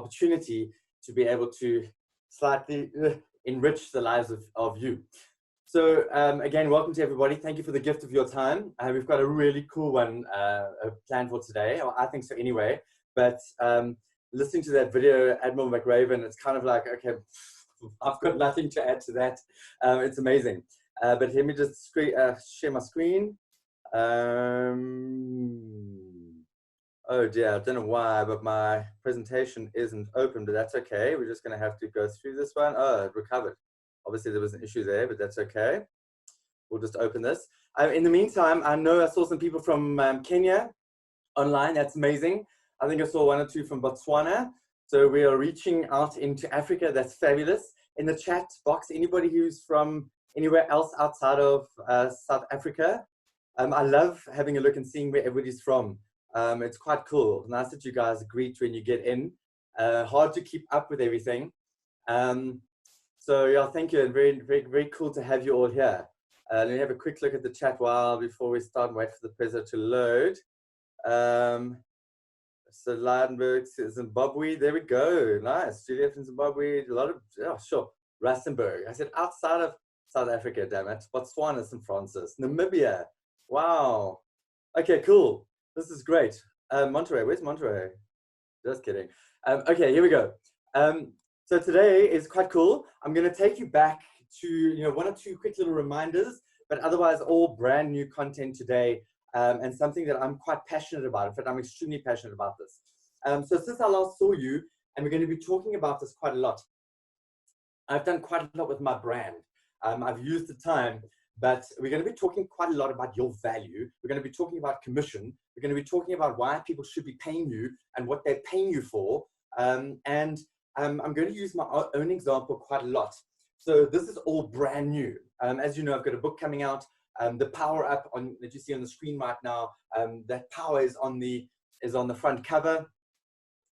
opportunity to be able to slightly enrich the lives of you. So again, welcome to everybody. Thank you for the gift of your time. We've got a really cool one planned for today, or I think so anyway. But listening to that video, Admiral McRaven, it's kind of like, okay, I've got nothing to add to that. It's amazing. But let me just share my screen. Oh dear, I don't know why, but my presentation isn't open, but that's okay. We're just going to have to go through this one. Oh, it recovered. Obviously, there was an issue there, but that's okay. We'll just open this. In the meantime, I know I saw some people from Kenya online. That's amazing. I think I saw one or two from Botswana. So we are reaching out into Africa. That's fabulous. In the chat box, anybody who's from anywhere else outside of South Africa, I love having a look and seeing where everybody's from. It's quite cool. Nice that you guys greet when you get in. Hard to keep up with everything. So yeah, thank you, and very, very, very cool to have you all here. Let me have a quick look at the chat before we start and wait for the presenter to load. So Leidenberg, Zimbabwe, there we go. Nice. Juliet from Zimbabwe, a lot of, oh, sure. Rustenburg. I said outside of South Africa, damn it. Botswana, St. Francis. Namibia. Wow. Okay, cool. This is great. Monterey, where's Monterey? Just kidding. Okay, here we go. So today is quite cool. I'm going to take you back to one or two quick little reminders, but otherwise all brand new content today, and something that I'm quite passionate about. In fact, I'm extremely passionate about this. So since I last saw you, and we're going to be talking about this quite a lot, I've done quite a lot with my brand. I've used the time, but we're going to be talking quite a lot about your value. We're going to be talking about commission. We're going to be talking about why people should be paying you and what they're paying you for. I'm going to use my own example quite a lot. So this is all brand new. As you know, I've got a book coming out, the Power Up that you see on the screen right now. That power is on the front cover.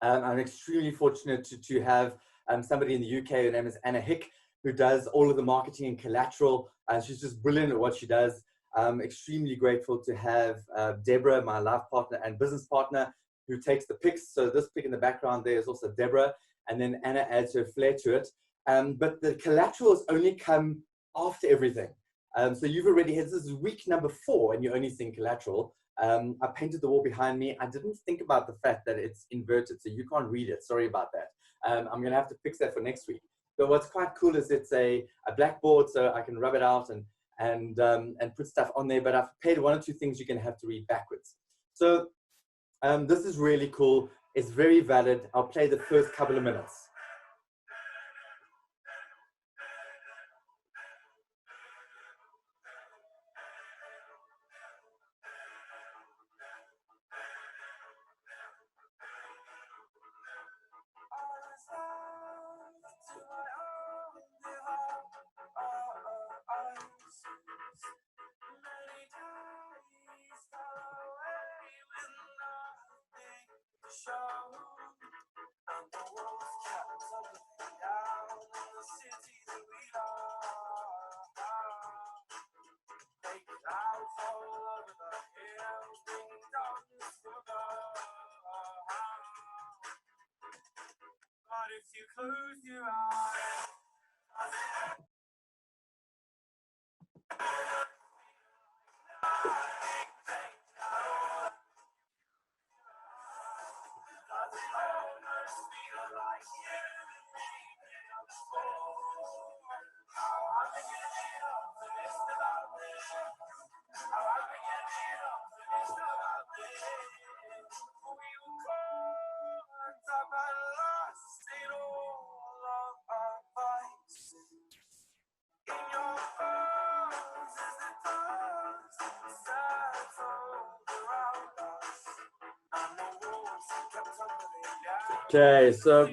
I'm extremely fortunate to have somebody in the UK. Her name is Anna Hick, who does all of the marketing and collateral. She's just brilliant at what she does. I'm extremely grateful to have Deborah, my life partner and business partner, who takes the pics. So this pic in the background there is also Deborah, and then Anna adds her flair to it. But the collaterals only come after everything. So you've already had, this is week number 4 and you're only seeing collateral. I painted the wall behind me. I didn't think about the fact that it's inverted, so you can't read it. Sorry about that. I'm going to have to fix that for next week. But what's quite cool is it's a blackboard, so I can rub it out and put stuff on there. But I've prepared 1 or 2 things you're going to have to read backwards. So this is really cool. It's very valid. I'll play the first couple of minutes. Okay, so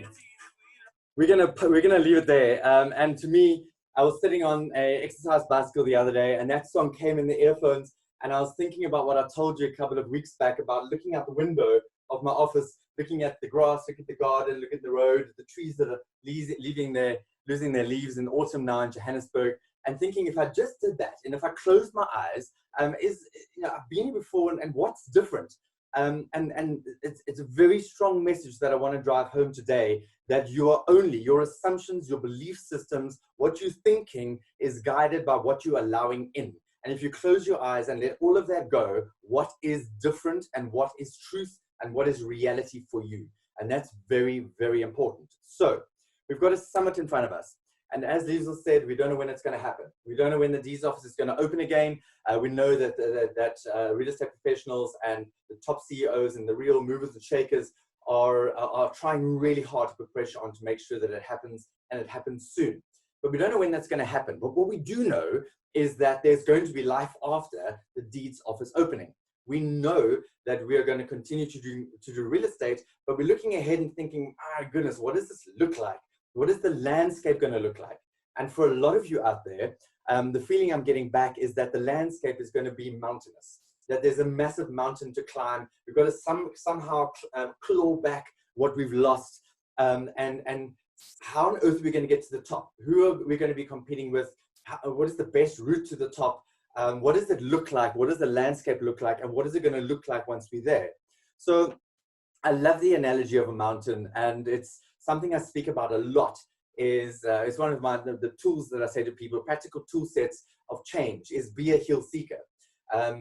we're gonna leave it there. And to me, I was sitting on a exercise bicycle the other day, and that song came in the earphones, and I was thinking about what I told you a couple of weeks back about looking out the window of my office, looking at the grass, look at the garden, look at the road, the trees that are losing their leaves in autumn now in Johannesburg, and thinking if I just did that, and if I closed my eyes, I've been here before, and what's different? And it's a very strong message that I want to drive home today, that you are only, your assumptions, your belief systems, what you're thinking is guided by what you're allowing in. And if you close your eyes and let all of that go, what is different and what is truth and what is reality for you? And that's very, very important. So we've got a summit in front of us. And as Liesl said, we don't know when it's going to happen. We don't know when the D's office is going to open again. We know that real estate professionals and the top CEOs and the real movers and shakers are trying really hard to put pressure on to make sure that it happens, and it happens soon. But we don't know when that's going to happen. But what we do know is that there's going to be life after the deeds office opening. We know that we are going to continue to do real estate, but we're looking ahead and thinking, my goodness, what does this look like? What is the landscape going to look like? And for a lot of you out there, the feeling I'm getting back is that the landscape is going to be mountainous, that there's a massive mountain to climb. We've got to somehow claw back what we've lost. And how on earth are we going to get to the top? Who are we going to be competing with? What is the best route to the top? What does it look like? What does the landscape look like? And what is it going to look like once we're there? So I love the analogy of a mountain, and it's something I speak about a lot. It's one of the tools that I say to people, practical tool sets of change, is be a hill seeker.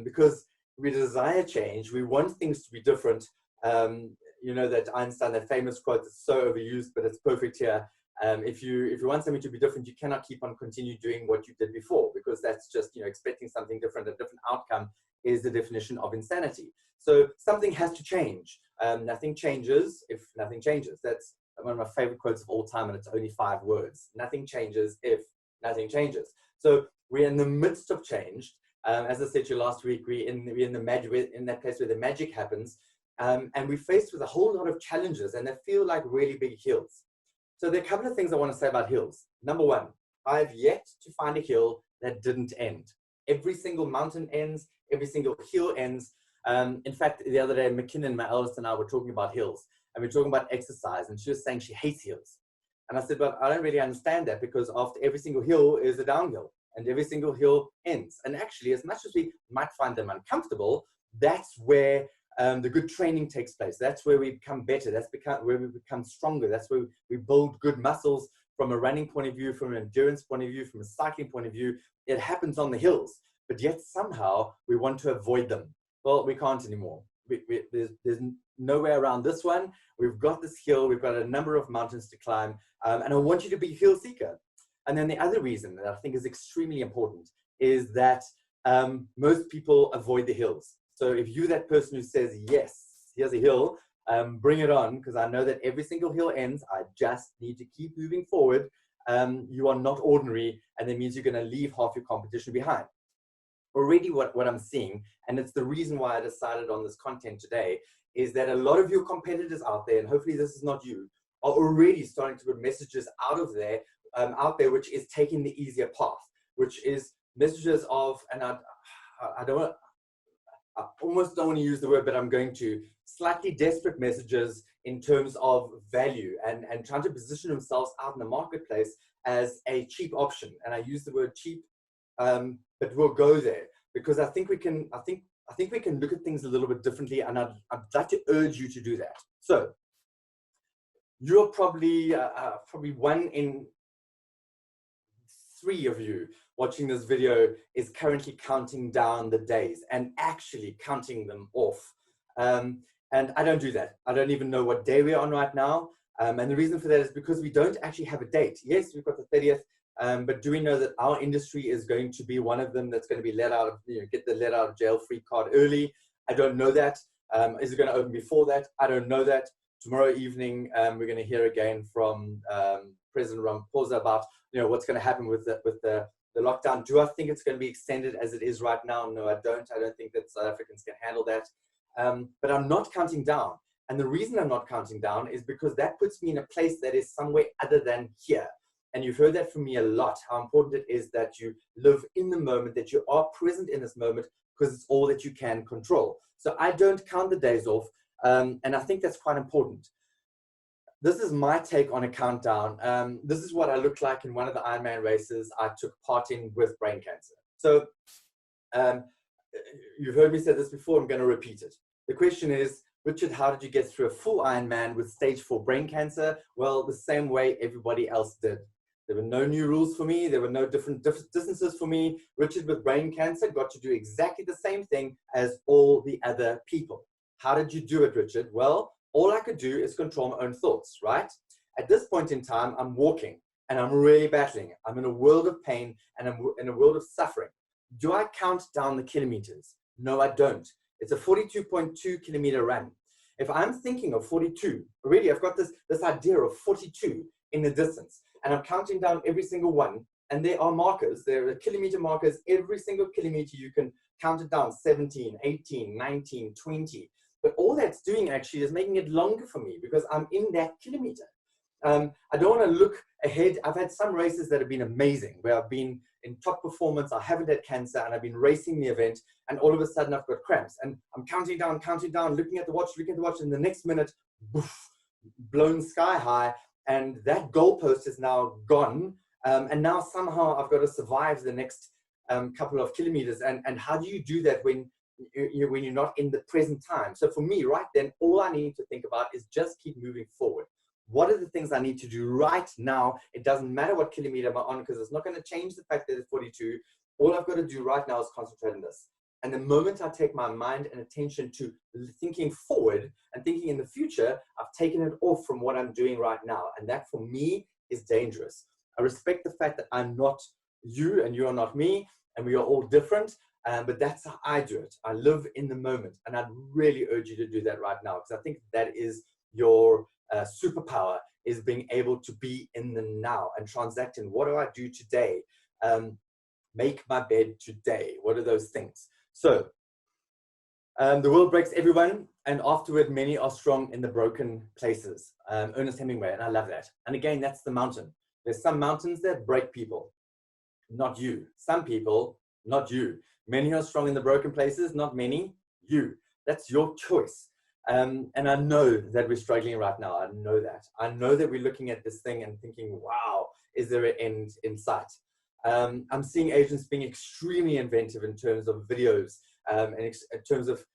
Because we desire change, we want things to be different. You know that Einstein, that famous quote that's so overused, but it's perfect here. If you want something to be different, you cannot keep on continue doing what you did before, because that's just, expecting something different, a different outcome is the definition of insanity. So something has to change. Nothing changes if nothing changes. That's one of my favorite quotes of all time, and it's only 5 words. Nothing changes if nothing changes. So we're in the midst of change. As I said to you last week, we're in that place where the magic happens, and we're faced with a whole lot of challenges, and they feel like really big hills. So there are a couple of things I want to say about hills. Number one, I've yet to find a hill that didn't end. Every single mountain ends, every single hill ends. In fact, the other day, McKinnon, my eldest, and I were talking about hills, and we were talking about exercise, and she was saying she hates hills. And I said, but I don't really understand that, because after every single hill is a downhill, and every single hill ends. And actually, as much as we might find them uncomfortable, that's where the good training takes place. That's where we become better. That's where we become stronger. That's where we build good muscles from a running point of view, from an endurance point of view, from a cycling point of view. It happens on the hills, but yet somehow we want to avoid them. Well, we can't anymore. There's no way around this one. We've got this hill. We've got a number of mountains to climb, and I want you to be a hill seeker. And then the other reason that I think is extremely important is that most people avoid the hills. So if you're that person who says, yes, here's a hill, bring it on, because I know that every single hill ends. I just need to keep moving forward. You are not ordinary, and that means you're going to leave half your competition behind. Already what I'm seeing, and it's the reason why I decided on this content today, is that a lot of your competitors out there, and hopefully this is not you, are already starting to put messages out there, which is taking the easier path, which is messages of, and I almost don't want to use the word, but I'm going to, slightly desperate messages in terms of value, and trying to position themselves out in the marketplace as a cheap option. And I use the word cheap, but we'll go there, because I think we can look at things a little bit differently, and I'd like to urge you to do that. So you're probably 1 in 3 of you watching this video is currently counting down the days and actually counting them off. And I don't do that. I don't even know what day we're on right now. And the reason for that is because we don't actually have a date. Yes, we've got the 30th, but do we know that our industry is going to be one of them that's going to be let out of, get the let out of jail free card early? I don't know that. Is it going to open before that? I don't know that. Tomorrow evening, we're going to hear again from President Ramaphosa about what's going to happen with the lockdown. Do I think it's going to be extended as it is right now? No, I don't. I don't think that South Africans can handle that. But I'm not counting down. And the reason I'm not counting down is because that puts me in a place that is somewhere other than here. And you've heard that from me a lot, how important it is that you live in the moment, that you are present in this moment, because it's all that you can control. So I don't count the days off. And I think that's quite important. This is my take on a countdown. This is what I looked like in one of the Ironman races I took part in with brain cancer. So you've heard me say this before, I'm going to repeat it. The question is, Richard, how did you get through a full Ironman with stage 4 brain cancer? Well, the same way everybody else did. There were no new rules for me. There were no different distances for me. Richard with brain cancer got to do exactly the same thing as all the other people. How did you do it, Richard? Well, all I could do is control my own thoughts, right? At this point in time, I'm walking and I'm really battling. I'm in a world of pain and I'm in a world of suffering. Do I count down the kilometers? No, I don't. It's a 42.2 kilometer run. If I'm thinking of 42, already I've got this idea of 42 in the distance, and I'm counting down every single one, and there are markers, there are kilometer markers, every single kilometer you can count it down, 17, 18, 19, 20. But all that's doing actually is making it longer for me because I'm in that kilometer. I don't want to look ahead. I've had some races that have been amazing, where I've been in top performance, I haven't had cancer, and I've been racing the event, and all of a sudden I've got cramps. And I'm counting down, looking at the watch, and the next minute, boof, blown sky high, and that goalpost is now gone. And now somehow I've got to survive the next couple of kilometers. And how do you do that when you're not in the present time? So for me, right then, all I need to think about is just keep moving forward. What are the things I need to do right now? It doesn't matter what kilometer I'm on, because it's not going to change the fact that it's 42. All I've got to do right now is concentrate on this. And the moment I take my mind and attention to thinking forward and thinking in the future, I've taken it off from what I'm doing right now. And that for me is dangerous. I respect the fact that I'm not you and you are not me, and we are all different. But that's how I do it. I live in the moment. And I'd really urge you to do that right now, because I think that is your superpower, is being able to be in the now and transact in what do I do today? Make my bed today. What are those things? So the world breaks everyone, and afterward many are strong in the broken places. Ernest Hemingway, and I love that. And again, that's the mountain. There's some mountains that break people, not you. Some people, not you. Many are strong in the broken places, not many, you. That's your choice. And I know that we're struggling right now. I know that. I know that we're looking at this thing and thinking, wow, is there an end in sight? I'm seeing agents being extremely inventive in terms of videos, and in terms of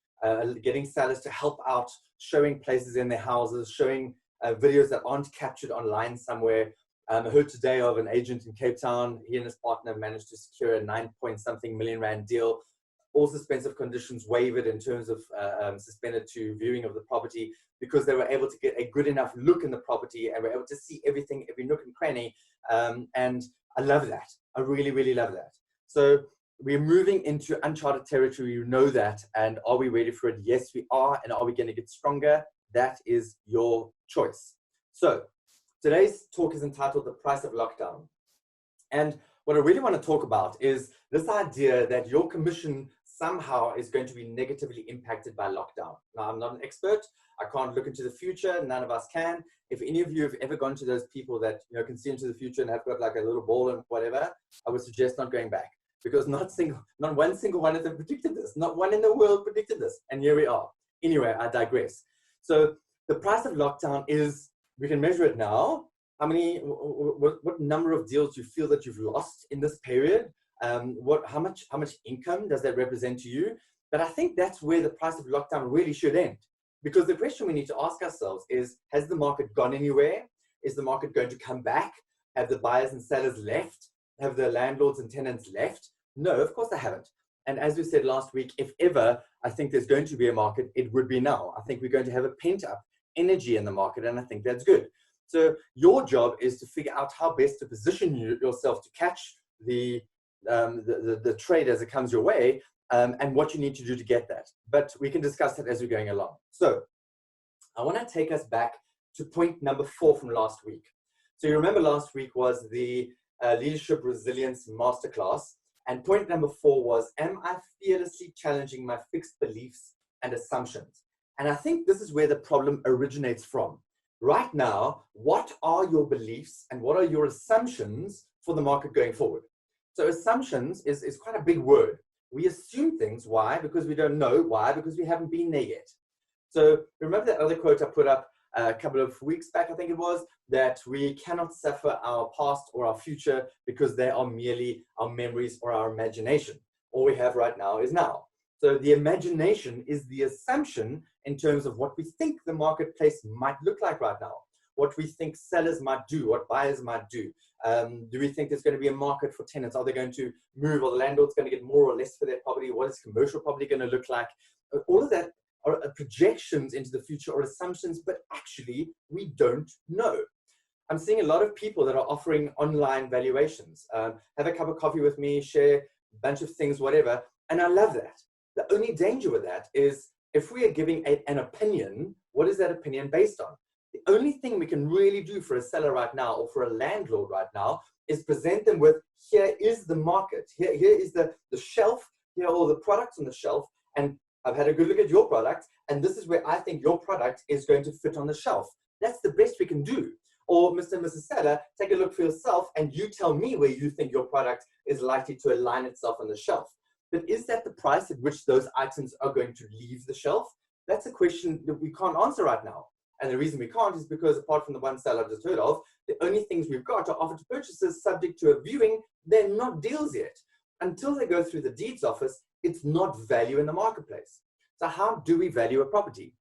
getting sellers to help out, showing places in their houses, showing videos that aren't captured online somewhere. I heard today of an agent in Cape Town. He and his partner managed to secure a 9-point-something million rand deal. All suspensive conditions waived in terms of suspended to viewing of the property, because they were able to get a good enough look in the property and were able to see everything, every nook and cranny. And I love that. I really, really love that. So we're moving into uncharted territory. You know that. And are we ready for it? Yes, we are. And are we going to get stronger? That is your choice. So today's talk is entitled The Price of Lockdown. And what I really want to talk about is this idea that your commission somehow is going to be negatively impacted by lockdown. Now, I'm not an expert. I can't look into the future. None of us can. If any of you have ever gone to those people that can see into the future and have got like a little ball and whatever, I would suggest not going back, because not one single one of them predicted this. Not one in the world predicted this. And here we are. Anyway, I digress. So the price of lockdown is, we can measure it now. What number of deals do you feel that you've lost in this period? How much income does that represent to you? But I think that's where the price of lockdown really should end. Because the question we need to ask ourselves is, has the market gone anywhere? Is the market going to come back? Have the buyers and sellers left? Have the landlords and tenants left? No, of course they haven't. And as we said last week, if ever I think there's going to be a market, it would be now. I think we're going to have a pent-up energy in the market, and I think that's good. So your job is to figure out how best to position yourself to catch the trade as it comes your way, and what you need to do to get that. But we can discuss that as we're going along. So I want to take us back to point number 4 from last week. So you remember last week was the Leadership Resilience Masterclass. And point number 4 was, am I fearlessly challenging my fixed beliefs and assumptions? And I think this is where the problem originates from. Right now, what are your beliefs and what are your assumptions for the market going forward? So assumptions is quite a big word. We assume things. Why? Because we don't know. Why? Because we haven't been there yet. So remember that other quote I put up a couple of weeks back, I think it was, that we cannot suffer our past or our future because they are merely our memories or our imagination. All we have right now is now. So the imagination is the assumption in terms of what we think the marketplace might look like right now, what we think sellers might do, what buyers might do. Do we think there's going to be a market for tenants? Are they going to move, or the landlord's going to get more or less for their property? What is commercial property going to look like? All of that are projections into the future or assumptions, but actually we don't know. I'm seeing a lot of people that are offering online valuations. Have a cup of coffee with me, share a bunch of things, whatever. And I love that. The only danger with that is if we are giving an opinion, what is that opinion based on? The only thing we can really do for a seller right now or for a landlord right now is present them with, here is the market. Here is the shelf. Here are all the products on the shelf. And I've had a good look at your product. And this is where I think your product is going to fit on the shelf. That's the best we can do. Or Mr. and Mrs. Seller, take a look for yourself and you tell me where you think your product is likely to align itself on the shelf. But is that the price at which those items are going to leave the shelf? That's a question that we can't answer right now. And the reason we can't is because apart from the one sale I've just heard of, the only things we've got are offer to purchasers subject to a viewing. They're not deals yet. Until they go through the deeds office, it's not value in the marketplace. So how do we value a property?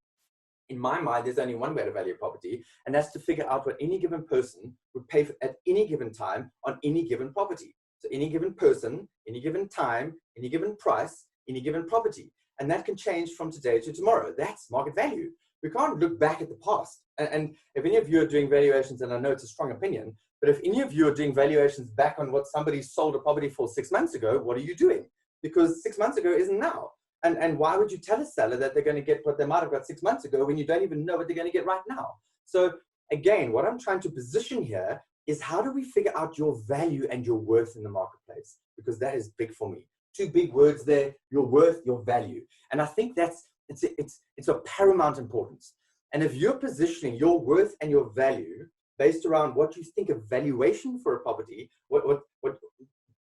In my mind, there's only one way to value a property, and that's to figure out what any given person would pay for at any given time on any given property. So any given person, any given time, any given price, any given property. And that can change from today to tomorrow. That's market value. We can't look back at the past. And if any of you are doing valuations, and I know it's a strong opinion, but if any of you are doing valuations back on what somebody sold a property for 6 months ago, what are you doing? Because 6 months ago isn't now. And why would you tell a seller that they're going to get what they might have got 6 months ago when you don't even know what they're going to get right now? So again, what I'm trying to position here is how do we figure out your value and your worth in the marketplace? Because that is big for me. Two big words there, your worth, your value. And I think it's of paramount importance. And if you're positioning your worth and your value based around what you think of valuation for a property,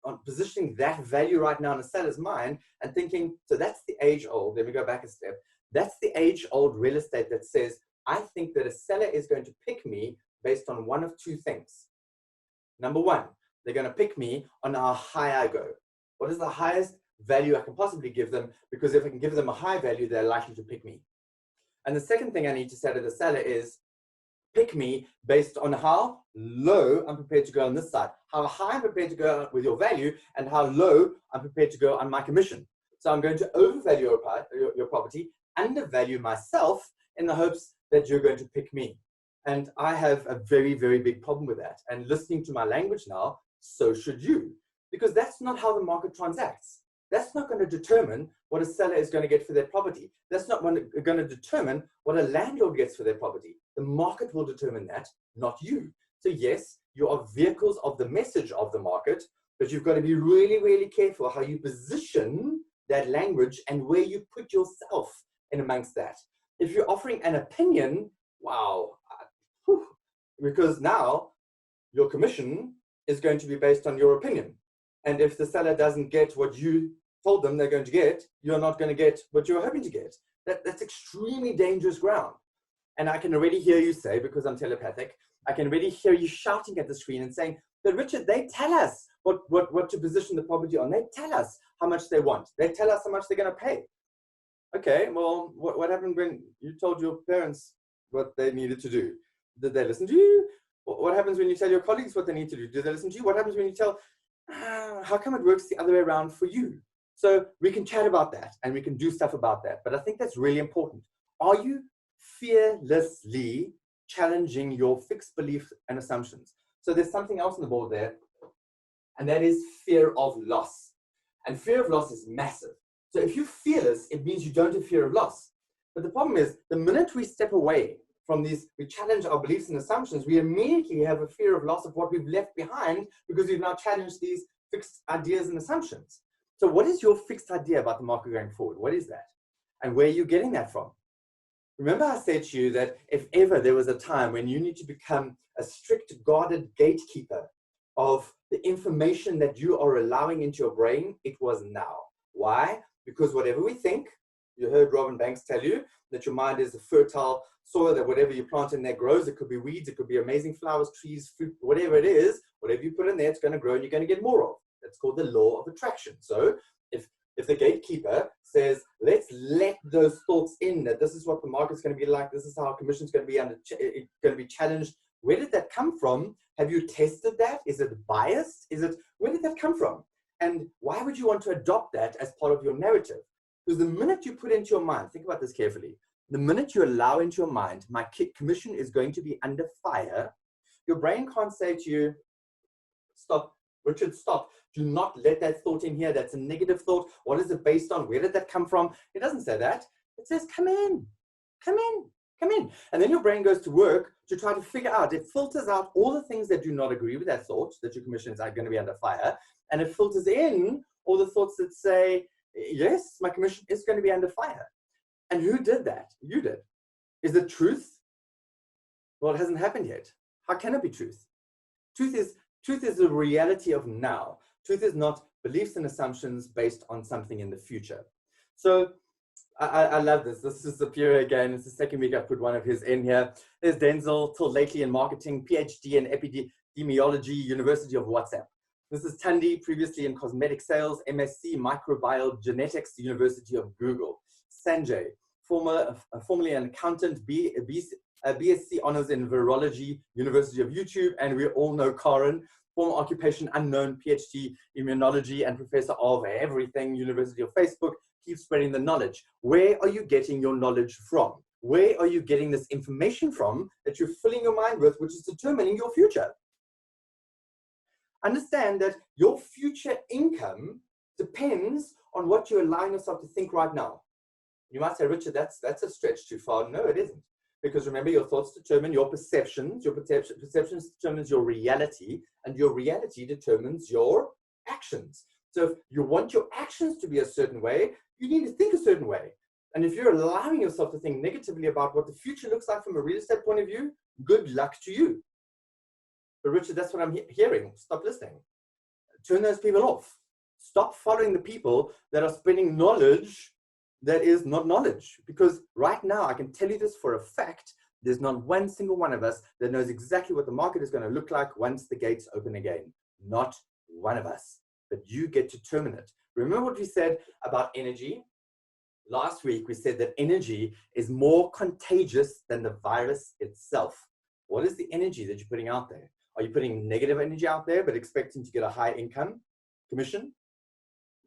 on positioning that value right now in a seller's mind and thinking, so that's the age old, let me go back a step. That's the age old real estate that says, I think that a seller is going to pick me based on one of two things. Number one, they're going to pick me on how high I go. What is the highest value I can possibly give them? Because if I can give them a high value, they're likely to pick me. And the second thing I need to say to the seller is, pick me based on how low I'm prepared to go on this side, how high I'm prepared to go with your value, and how low I'm prepared to go on my commission. So I'm going to overvalue your property, undervalue myself in the hopes that you're going to pick me. And I have a very, very big problem with that. And listening to my language now, so should you. Because that's not how the market transacts. That's not going to determine what a seller is going to get for their property. That's not going to determine what a landlord gets for their property. The market will determine that, not you. So yes, you are vehicles of the message of the market, but you've got to be really, really careful how you position that language and where you put yourself in amongst that. If you're offering an opinion, wow, because now your commission is going to be based on your opinion. And if the seller doesn't get what you told them they're going to get, you're not going to get what you're hoping to get. That's extremely dangerous ground. And I can already hear you say, because I'm telepathic, I can already hear you shouting at the screen and saying, but Richard, they tell us what to position the property on. They tell us how much they want. They tell us how much they're going to pay. Okay, well, what happened when you told your parents what they needed to do? Did they listen to you? What happens when you tell your colleagues what they need to do? Do they listen to you? What happens when you tell, how come it works the other way around for you? So we can chat about that and we can do stuff about that. But I think that's really important. Are you fearlessly challenging your fixed beliefs and assumptions? So there's something else on the board there, and that is fear of loss. And fear of loss is massive. So if you're fearless, it means you don't have fear of loss. But the problem is, the minute we step away from these, we challenge our beliefs and assumptions, we immediately have a fear of loss of what we've left behind because we've now challenged these fixed ideas and assumptions. So what is your fixed idea about the market going forward? What is that? And where are you getting that from? Remember I said to you that if ever there was a time when you need to become a strict guarded gatekeeper of the information that you are allowing into your brain, it was now. Why? Because whatever we think, you heard Robin Banks tell you that your mind is a fertile soil, that whatever you plant in there grows. It could be weeds, it could be amazing flowers, trees, fruit, whatever it is, whatever you put in there, it's going to grow and you're going to get more of. That's called the law of attraction. So if If the gatekeeper says, let's let those thoughts in, that this is what the market's going to be like, this is how commission's going to be going to be challenged, where did that come from? Have you tested that? Is it biased? Where did that come from? And why would you want to adopt that as part of your narrative? Because the minute you put into your mind, think about this carefully, the minute you allow into your mind, my commission is going to be under fire, your brain can't say to you, stop, Richard, stop. Do not let that thought in here. That's a negative thought. What is it based on? Where did that come from? It doesn't say that. It says, come in, come in, come in. And then your brain goes to work to try to figure out, it filters out all the things that do not agree with that thought, that your commissions are going to be under fire. And it filters in all the thoughts that say, yes, my commission is going to be under fire. And who did that? You did. Is it truth? Well, it hasn't happened yet. How can it be truth? Truth is the reality of now. Truth is not beliefs and assumptions based on something in the future. So I love this. This is Superior again. It's the second week I put one of his in here. There's Denzel, till lately in marketing, PhD in epidemiology, University of WhatsApp. This is Tandy, previously in cosmetic sales, MSc microbial genetics, University of Google. Sanjay, formerly an accountant, BSc honors in virology, University of YouTube, and we all know Karen, former occupation unknown, PhD immunology and professor of everything, University of Facebook. Keep spreading the knowledge. Where are you getting your knowledge from? Where are you getting this information from that you're filling your mind with, which is determining your future? Understand that your future income depends on what you're allowing yourself to think right now. You might say, Richard, that's a stretch too far. No, it isn't. Because remember, your thoughts determine your perceptions. Your perceptions determines your reality, and your reality determines your actions. So if you want your actions to be a certain way, you need to think a certain way. And if you're allowing yourself to think negatively about what the future looks like from a real estate point of view, good luck to you. But Richard, that's what I'm hearing. Stop listening. Turn those people off. Stop following the people that are spreading knowledge that is not knowledge. Because right now, I can tell you this for a fact, there's not one single one of us that knows exactly what the market is going to look like once the gates open again. Not one of us. But you get to determine it. Remember what we said about energy? Last week, we said that energy is more contagious than the virus itself. What is the energy that you're putting out there? Are you putting negative energy out there but expecting to get a high income commission?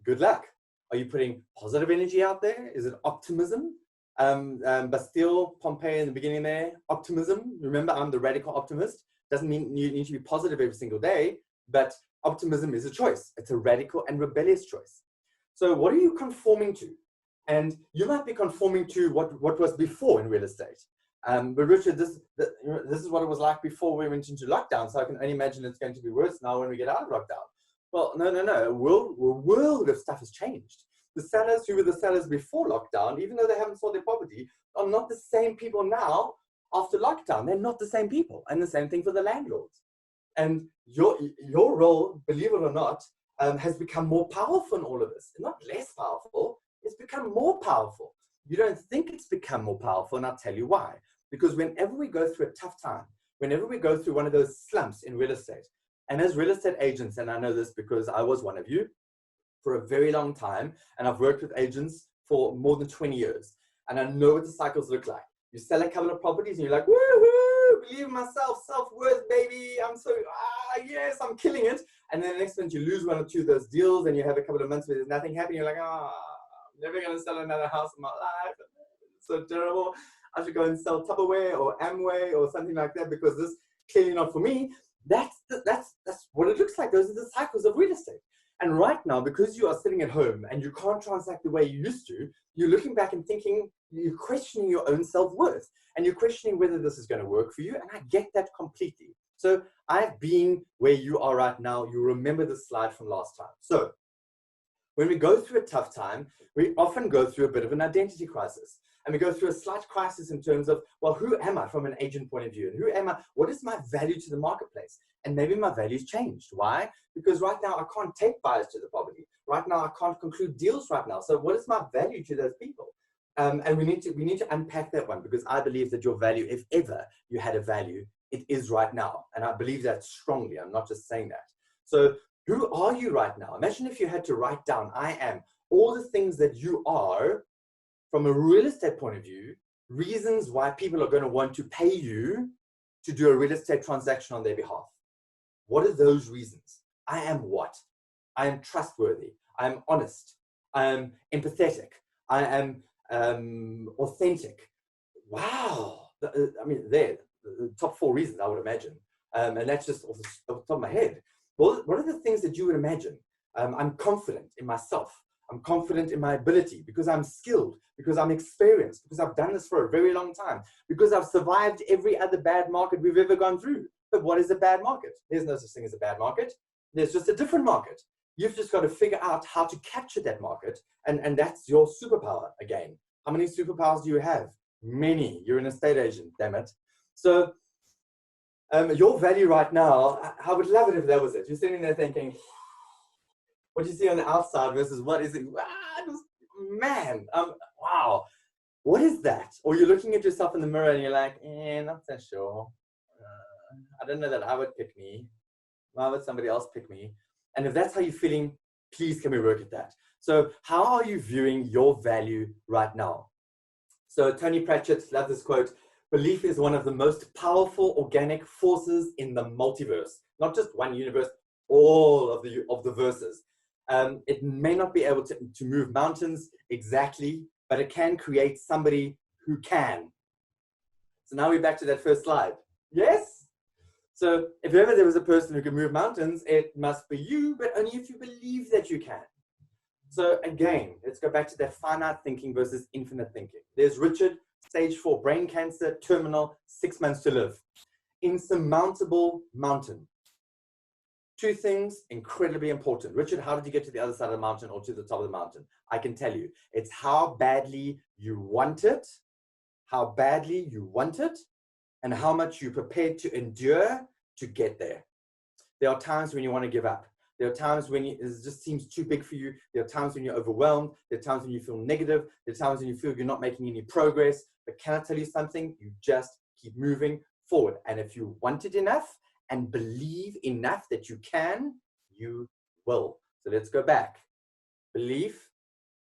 Good luck. Are you putting positive energy out there? Is it optimism? Bastille, Pompeii in the beginning there, optimism. Remember, I'm the radical optimist. Doesn't mean you need to be positive every single day, but optimism is a choice. It's a radical and rebellious choice. So what are you conforming to? And you might be conforming to what was before in real estate. But Richard, this is what it was like before we went into lockdown. So I can only imagine it's going to be worse now when we get out of lockdown. Well, no. A world of stuff has changed. The sellers who were the sellers before lockdown, even though they haven't sold their property, are not the same people now after lockdown. They're not the same people. And the same thing for the landlords. And your role, believe it or not, has become more powerful in all of this. Not less powerful. It's become more powerful. You don't think it's become more powerful, and I'll tell you why. Because whenever we go through a tough time, whenever we go through one of those slumps in real estate, and as real estate agents, and I know this because I was one of you for a very long time, and I've worked with agents for more than 20 years, and I know what the cycles look like. You sell a couple of properties, and you're like, woohoo, believe in myself, self-worth, baby, I'm so, yes, I'm killing it. And then the next month, you lose one or two of those deals, and you have a couple of months where there's nothing happening. You're like, I'm never going to sell another house in my life. It's so terrible. I should go and sell Tupperware or Amway or something like that because this clearly not for me. That's what it looks like. Those are the cycles of real estate. And right now, because you are sitting at home and you can't transact the way you used to, you're looking back and thinking, you're questioning your own self-worth and you're questioning whether this is going to work for you. And I get that completely. So I've been where you are right now. You remember the slide from last time. So when we go through a tough time, we often go through a bit of an identity crisis. And we go through a slight crisis in terms of, well, who am I from an agent point of view? And who am I? What is my value to the marketplace? And maybe my value's changed. Why? Because right now I can't take buyers to the property. Right now I can't conclude deals right now. So what is my value to those people? And we need to unpack that one, because I believe that your value, if ever you had a value, it is right now. And I believe that strongly. I'm not just saying that. So who are you right now? Imagine if you had to write down, I am all the things that you are from a real estate point of view, reasons why people are going to want to pay you to do a real estate transaction on their behalf. What are those reasons? I am what? I am trustworthy. I am honest. I am empathetic. I am authentic. Wow. I mean, the top 4 reasons I would imagine. And that's just off the top of my head. What are the things that you would imagine? I'm confident in myself. I'm confident in my ability because I'm skilled, because I'm experienced, because I've done this for a very long time, because I've survived every other bad market we've ever gone through. But what is a bad market? There's no such thing as a bad market. There's just a different market. You've just got to figure out how to capture that market. And that's your superpower again. How many superpowers do you have? Many. You're an estate agent, damn it. So your value right now, I would love it if that was it. You're sitting there thinking, what you see on the outside versus what is it? Man, wow, what is that? Or you're looking at yourself in the mirror and you're like, not so sure. I don't know that I would pick me. Why would somebody else pick me? And if that's how you're feeling, please can we work at that? So how are you viewing your value right now? So Tony Pratchett, love this quote, belief is one of the most powerful organic forces in the multiverse. Not just one universe, all of the verses. It may not be able to move mountains exactly, but it can create somebody who can. So now we're back to that first slide. Yes? So if ever there was a person who can move mountains, it must be you, but only if you believe that you can. So again, let's go back to that finite thinking versus infinite thinking. There's Richard, stage 4 brain cancer, terminal, 6 months to live. Insurmountable mountain. 2 things incredibly important. Richard, how did you get to the other side of the mountain or to the top of the mountain? I can tell you, it's how badly you want it, and how much you're prepared to endure to get there. There are times when you want to give up. There are times when it just seems too big for you. There are times when you're overwhelmed. There are times when you feel negative. There are times when you feel you're not making any progress. But can I tell you something? You just keep moving forward. And if you want it enough and believe enough that you can, you will. So let's go back. Belief,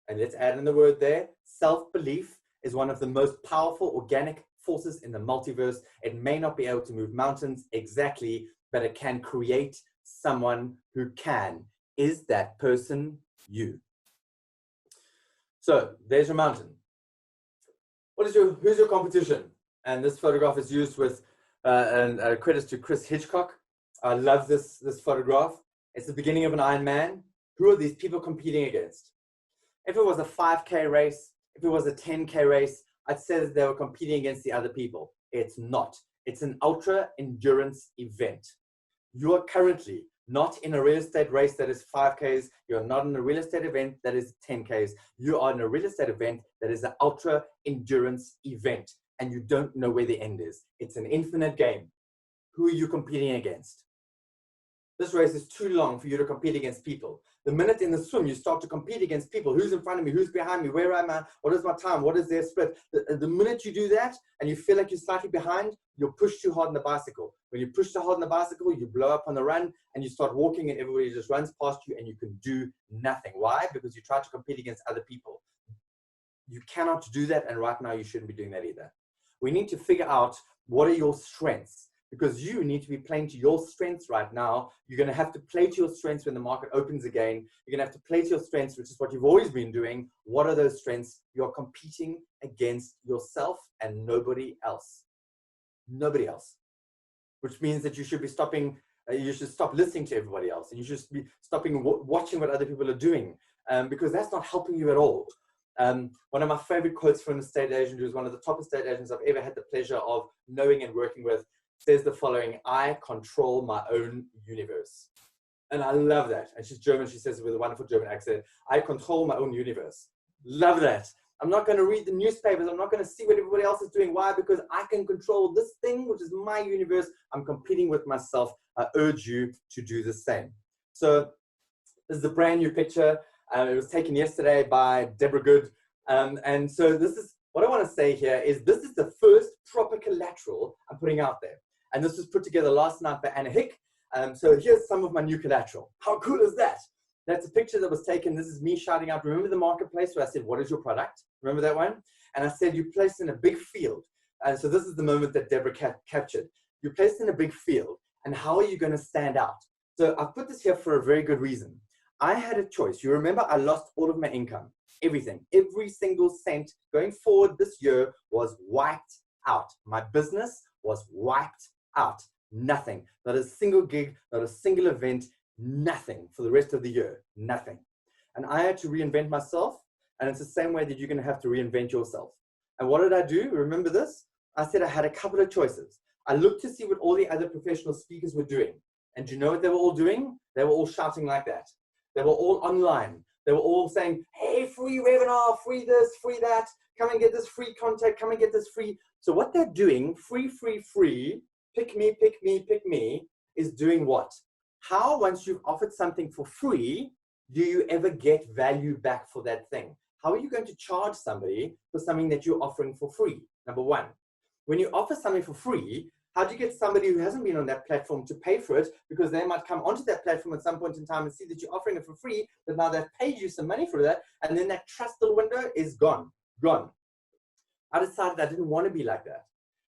and let's add in the word there, self-belief is one of the most powerful organic forces in the multiverse. It may not be able to move mountains exactly, but it can create someone who can. Is that person you? So there's your mountain. Who's your competition? And this photograph is used with credits to Chris Hitchcock. I love this photograph. It's the beginning of an Ironman. Who are these people competing against? If it was a 5K race, if it was a 10K race, I'd say that they were competing against the other people. It's not. It's an ultra endurance event. You are currently not in a real estate race that is 5Ks. You're not in a real estate event that is 10Ks. You are in a real estate event that is an ultra endurance event, and you don't know where the end is. It's an infinite game. Who are you competing against? This race is too long for you to compete against people. The minute in the swim, you start to compete against people. Who's in front of me? Who's behind me? Where am I? What is my time? What is their split? The minute you do that and you feel like you're slightly behind, you'll push too hard on the bicycle. When you push too hard on the bicycle, you blow up on the run and you start walking and everybody just runs past you and you can do nothing. Why? Because you try to compete against other people. You cannot do that, and right now you shouldn't be doing that either. We need to figure out what are your strengths, because you need to be playing to your strengths right now. You're going to have to play to your strengths when the market opens again. You're going to have to play to your strengths, which is what you've always been doing. What are those strengths? You're competing against yourself and nobody else. Nobody else. Which means that you should be stopping, you should stop listening to everybody else. And you should be stopping watching what other people are doing, because that's not helping you at all. One of my favorite quotes from an estate agent, who's one of the top estate agents I've ever had the pleasure of knowing and working with, says the following: I control my own universe. And I love that. And she's German. She says it with a wonderful German accent. I control my own universe. Love that. I'm not going to read the newspapers. I'm not going to see what everybody else is doing. Why? Because I can control this thing, which is my universe. I'm competing with myself. I urge you to do the same. So this is a brand new picture. It was taken yesterday by Deborah Good. And so this is what I want to say here is this is the first proper collateral I'm putting out there. And this was put together last night by Anna Hick. So here's some of my new collateral. How cool is that? That's a picture that was taken. This is me shouting out. Remember the marketplace where I said, what is your product? Remember that one? And I said, you placed in a big field. And so this is the moment that Deborah captured. You placed in a big field, and how are you going to stand out? So I put this here for a very good reason. I had a choice. You remember I lost all of my income, everything, every single cent going forward this year was wiped out. My business was wiped out. Nothing, not a single gig, not a single event, nothing for the rest of the year, nothing. And I had to reinvent myself. And it's the same way that you're going to have to reinvent yourself. And what did I do? Remember this? I said I had a couple of choices. I looked to see what all the other professional speakers were doing. And do you know what they were all doing? They were all shouting like that. They were all online. They were all saying, hey, free webinar, free this, free that. Come and get this free contact. Come and get this free. So what they're doing, free, free, free, pick me, pick me, pick me, is doing what? How, once you've offered something for free, do you ever get value back for that thing? How are you going to charge somebody for something that you're offering for free? Number one, when you offer something for free, how do you get somebody who hasn't been on that platform to pay for it? Because they might come onto that platform at some point in time and see that you're offering it for free, but now they've paid you some money for that, and then that trust little window is gone. I decided I didn't want to be like that.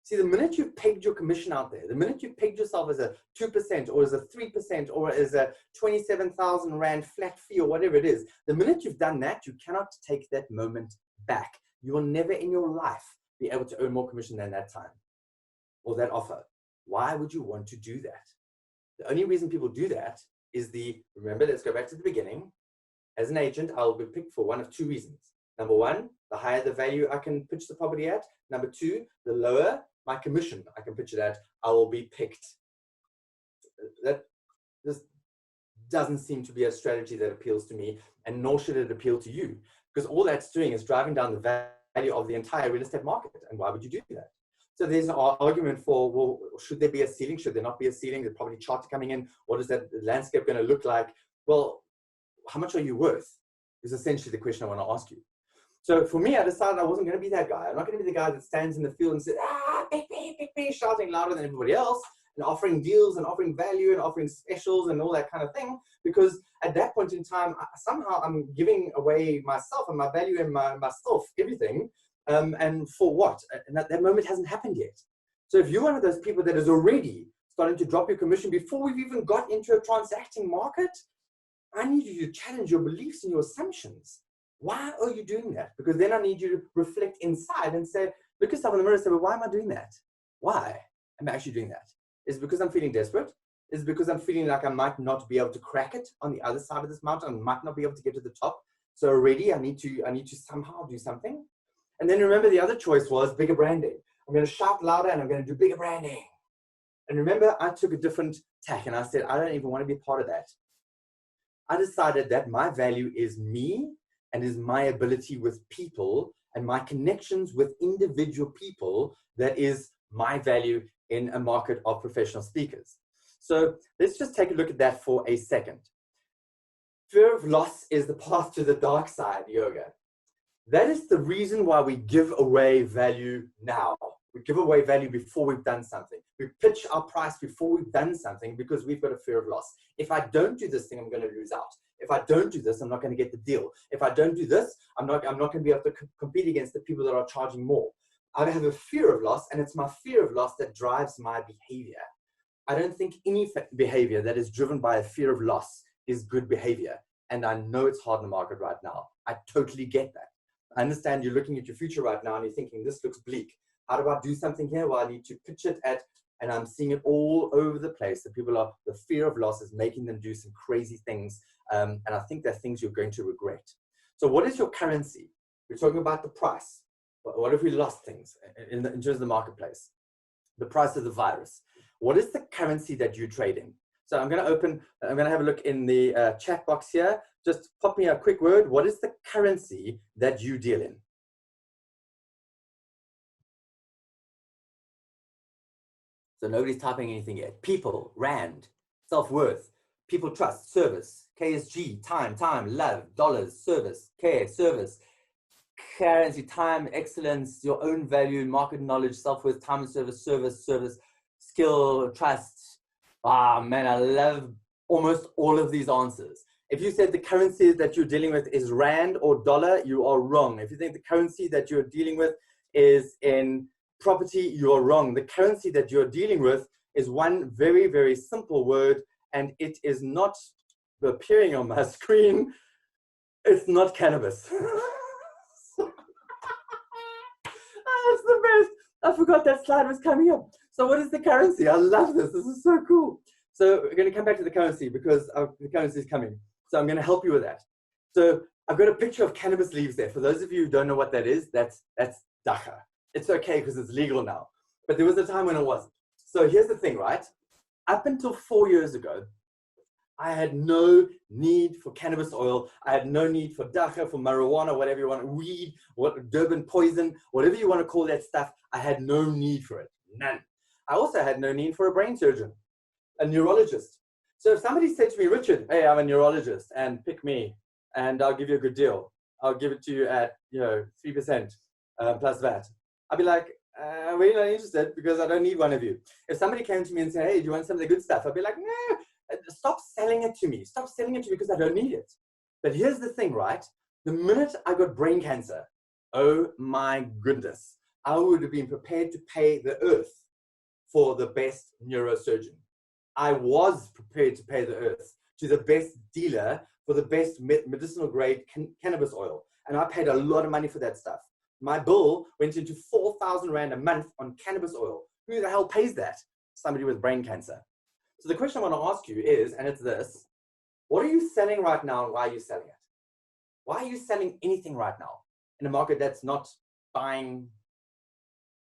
See, the minute you've pegged your commission out there, the minute you've pegged yourself as a 2% or as a 3% or as a 27,000 Rand flat fee or whatever it is, the minute you've done that, you cannot take that moment back. You will never in your life be able to earn more commission than that time or that offer. Why would you want to do that? The only reason people do that is remember, let's go back to the beginning. As an agent, I'll be picked for one of two reasons. Number one, the higher the value I can pitch the property at. Number two, the lower my commission I can pitch it at, I will be picked. This doesn't seem to be a strategy that appeals to me, and nor should it appeal to you, because all that's doing is driving down the value of the entire real estate market. And why would you do that? So there's an argument for, well, should there be a ceiling? Should there not be a ceiling? The property charter coming in, what is that landscape going to look like? Well, how much are you worth is essentially the question I want to ask you. So for me, I decided I wasn't going to be that guy. I'm not going to be the guy that stands in the field and says, pick me, shouting louder than everybody else and offering deals and offering value and offering specials and all that kind of thing. Because at that point in time, somehow I'm giving away myself and my value and myself, everything. And for what? And that moment hasn't happened yet. So if you're one of those people that is already starting to drop your commission before we've even got into a transacting market, I need you to challenge your beliefs and your assumptions. Why are you doing that? Because then I need you to reflect inside and say, look yourself in the mirror and say, well, why am I doing that? Why am I actually doing that? Is it because I'm feeling desperate? Is it because I'm feeling like I might not be able to crack it on the other side of this mountain? I might not be able to get to the top. So already I need to somehow do something. And then remember, the other choice was bigger branding. I'm going to shout louder and I'm going to do bigger branding. And remember, I took a different tack and I said, I don't even want to be part of that. I decided that my value is me and is my ability with people and my connections with individual people. That is my value in a market of professional speakers. So let's just take a look at that for a second. Fear of loss is the path to the dark side, yoga. That is the reason why we give away value now. We give away value before we've done something. We pitch our price before we've done something because we've got a fear of loss. If I don't do this thing, I'm going to lose out. If I don't do this, I'm not going to get the deal. If I don't do this, I'm not going to be able to compete against the people that are charging more. I have a fear of loss, and it's my fear of loss that drives my behavior. I don't think any behavior that is driven by a fear of loss is good behavior. And I know it's hard in the market right now. I totally get that. I understand you're looking at your future right now and you're thinking, this looks bleak. How do I do something here? Well, I need to pitch it at, and I'm seeing it all over the place. The fear of loss is making them do some crazy things. And I think they're things you're going to regret. So what is your currency? We're talking about the price. What if we lost things in terms of the marketplace? The price of the virus. What is the currency that you trade in? So I'm going to have a look in the chat box here. Just pop me a quick word. What is the currency that you deal in? So nobody's typing anything yet. People, Rand, self-worth, people trust, service, KSG, time, love, dollars, service, care, service, currency, time, excellence, your own value, market knowledge, self-worth, time and service, skill, trust. Ah, man, I love almost all of these answers. If you said the currency that you're dealing with is rand or dollar, you are wrong. If you think the currency that you're dealing with is in property, you are wrong. The currency that you're dealing with is one very, very simple word, and it is not appearing on my screen. It's not cannabis. Oh, it's the best. I forgot that slide was coming up. So what is the currency? I love this. This is so cool. So we're going to come back to the currency because the currency is coming. So I'm going to help you with that. So I've got a picture of cannabis leaves there. For those of you who don't know what that is, that's dacha. It's okay because it's legal now. But there was a time when it wasn't. So here's the thing, right? Up until 4 years ago, I had no need for cannabis oil. I had no need for dacha, for marijuana, whatever you want, weed, Durban poison, whatever you want to call that stuff. I had no need for it. None. I also had no need for a brain surgeon, a neurologist. So if somebody said to me, Richard, hey, I'm a neurologist and pick me and I'll give you a good deal. I'll give it to you at 3% plus VAT. I'd be like, I'm really not interested because I don't need one of you. If somebody came to me and said, hey, do you want some of the good stuff? I'd be like, no, stop selling it to me. Stop selling it to me because I don't need it. But here's the thing, right? The minute I got brain cancer, oh my goodness, I would have been prepared to pay the earth for the best neurosurgeon. I was prepared to pay the earth to the best dealer for the best medicinal grade cannabis oil. And I paid a lot of money for that stuff. My bill went into 4,000 Rand a month on cannabis oil. Who the hell pays that? Somebody with brain cancer. So the question I want to ask you is, and it's this, what are you selling right now and why are you selling it? Why are you selling anything right now in a market that's not buying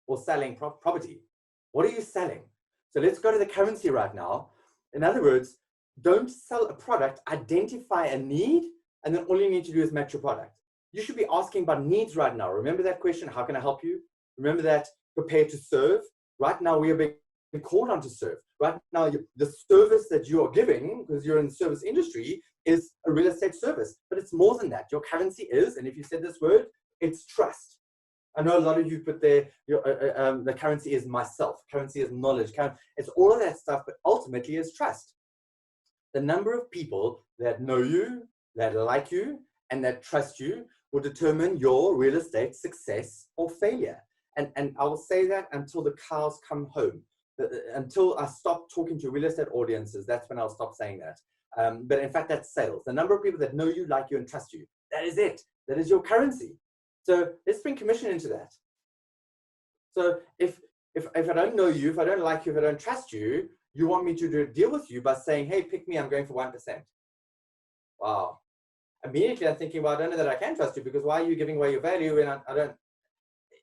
or selling property? What are you selling? So let's go to the currency right now. In other words, don't sell a product, identify a need, and then all you need to do is match your product. You should be asking about needs right now. Remember that question, how can I help you? Remember that, prepare to serve. Right now, we are being called on to serve. Right now, the service that you are giving, because you're in the service industry, is a real estate service. But it's more than that. Your currency is, and if you said this word, it's trust. I know a lot of you put there, the currency is myself, currency is knowledge, it's all of that stuff, but ultimately it's trust. The number of people that know you, that like you, and that trust you will determine your real estate success or failure. And I will say that until the cows come home. Until I stop talking to real estate audiences, that's when I'll stop saying that. But in fact, that's sales. The number of people that know you, like you, and trust you, that is it. That is your currency. So let's bring commission into that. So if I don't know you, if I don't like you, if I don't trust you, you want me to do a deal with you by saying, hey, pick me, I'm going for 1%. Wow. Immediately I'm thinking, well, I don't know that I can trust you because why are you giving away your value when I don't?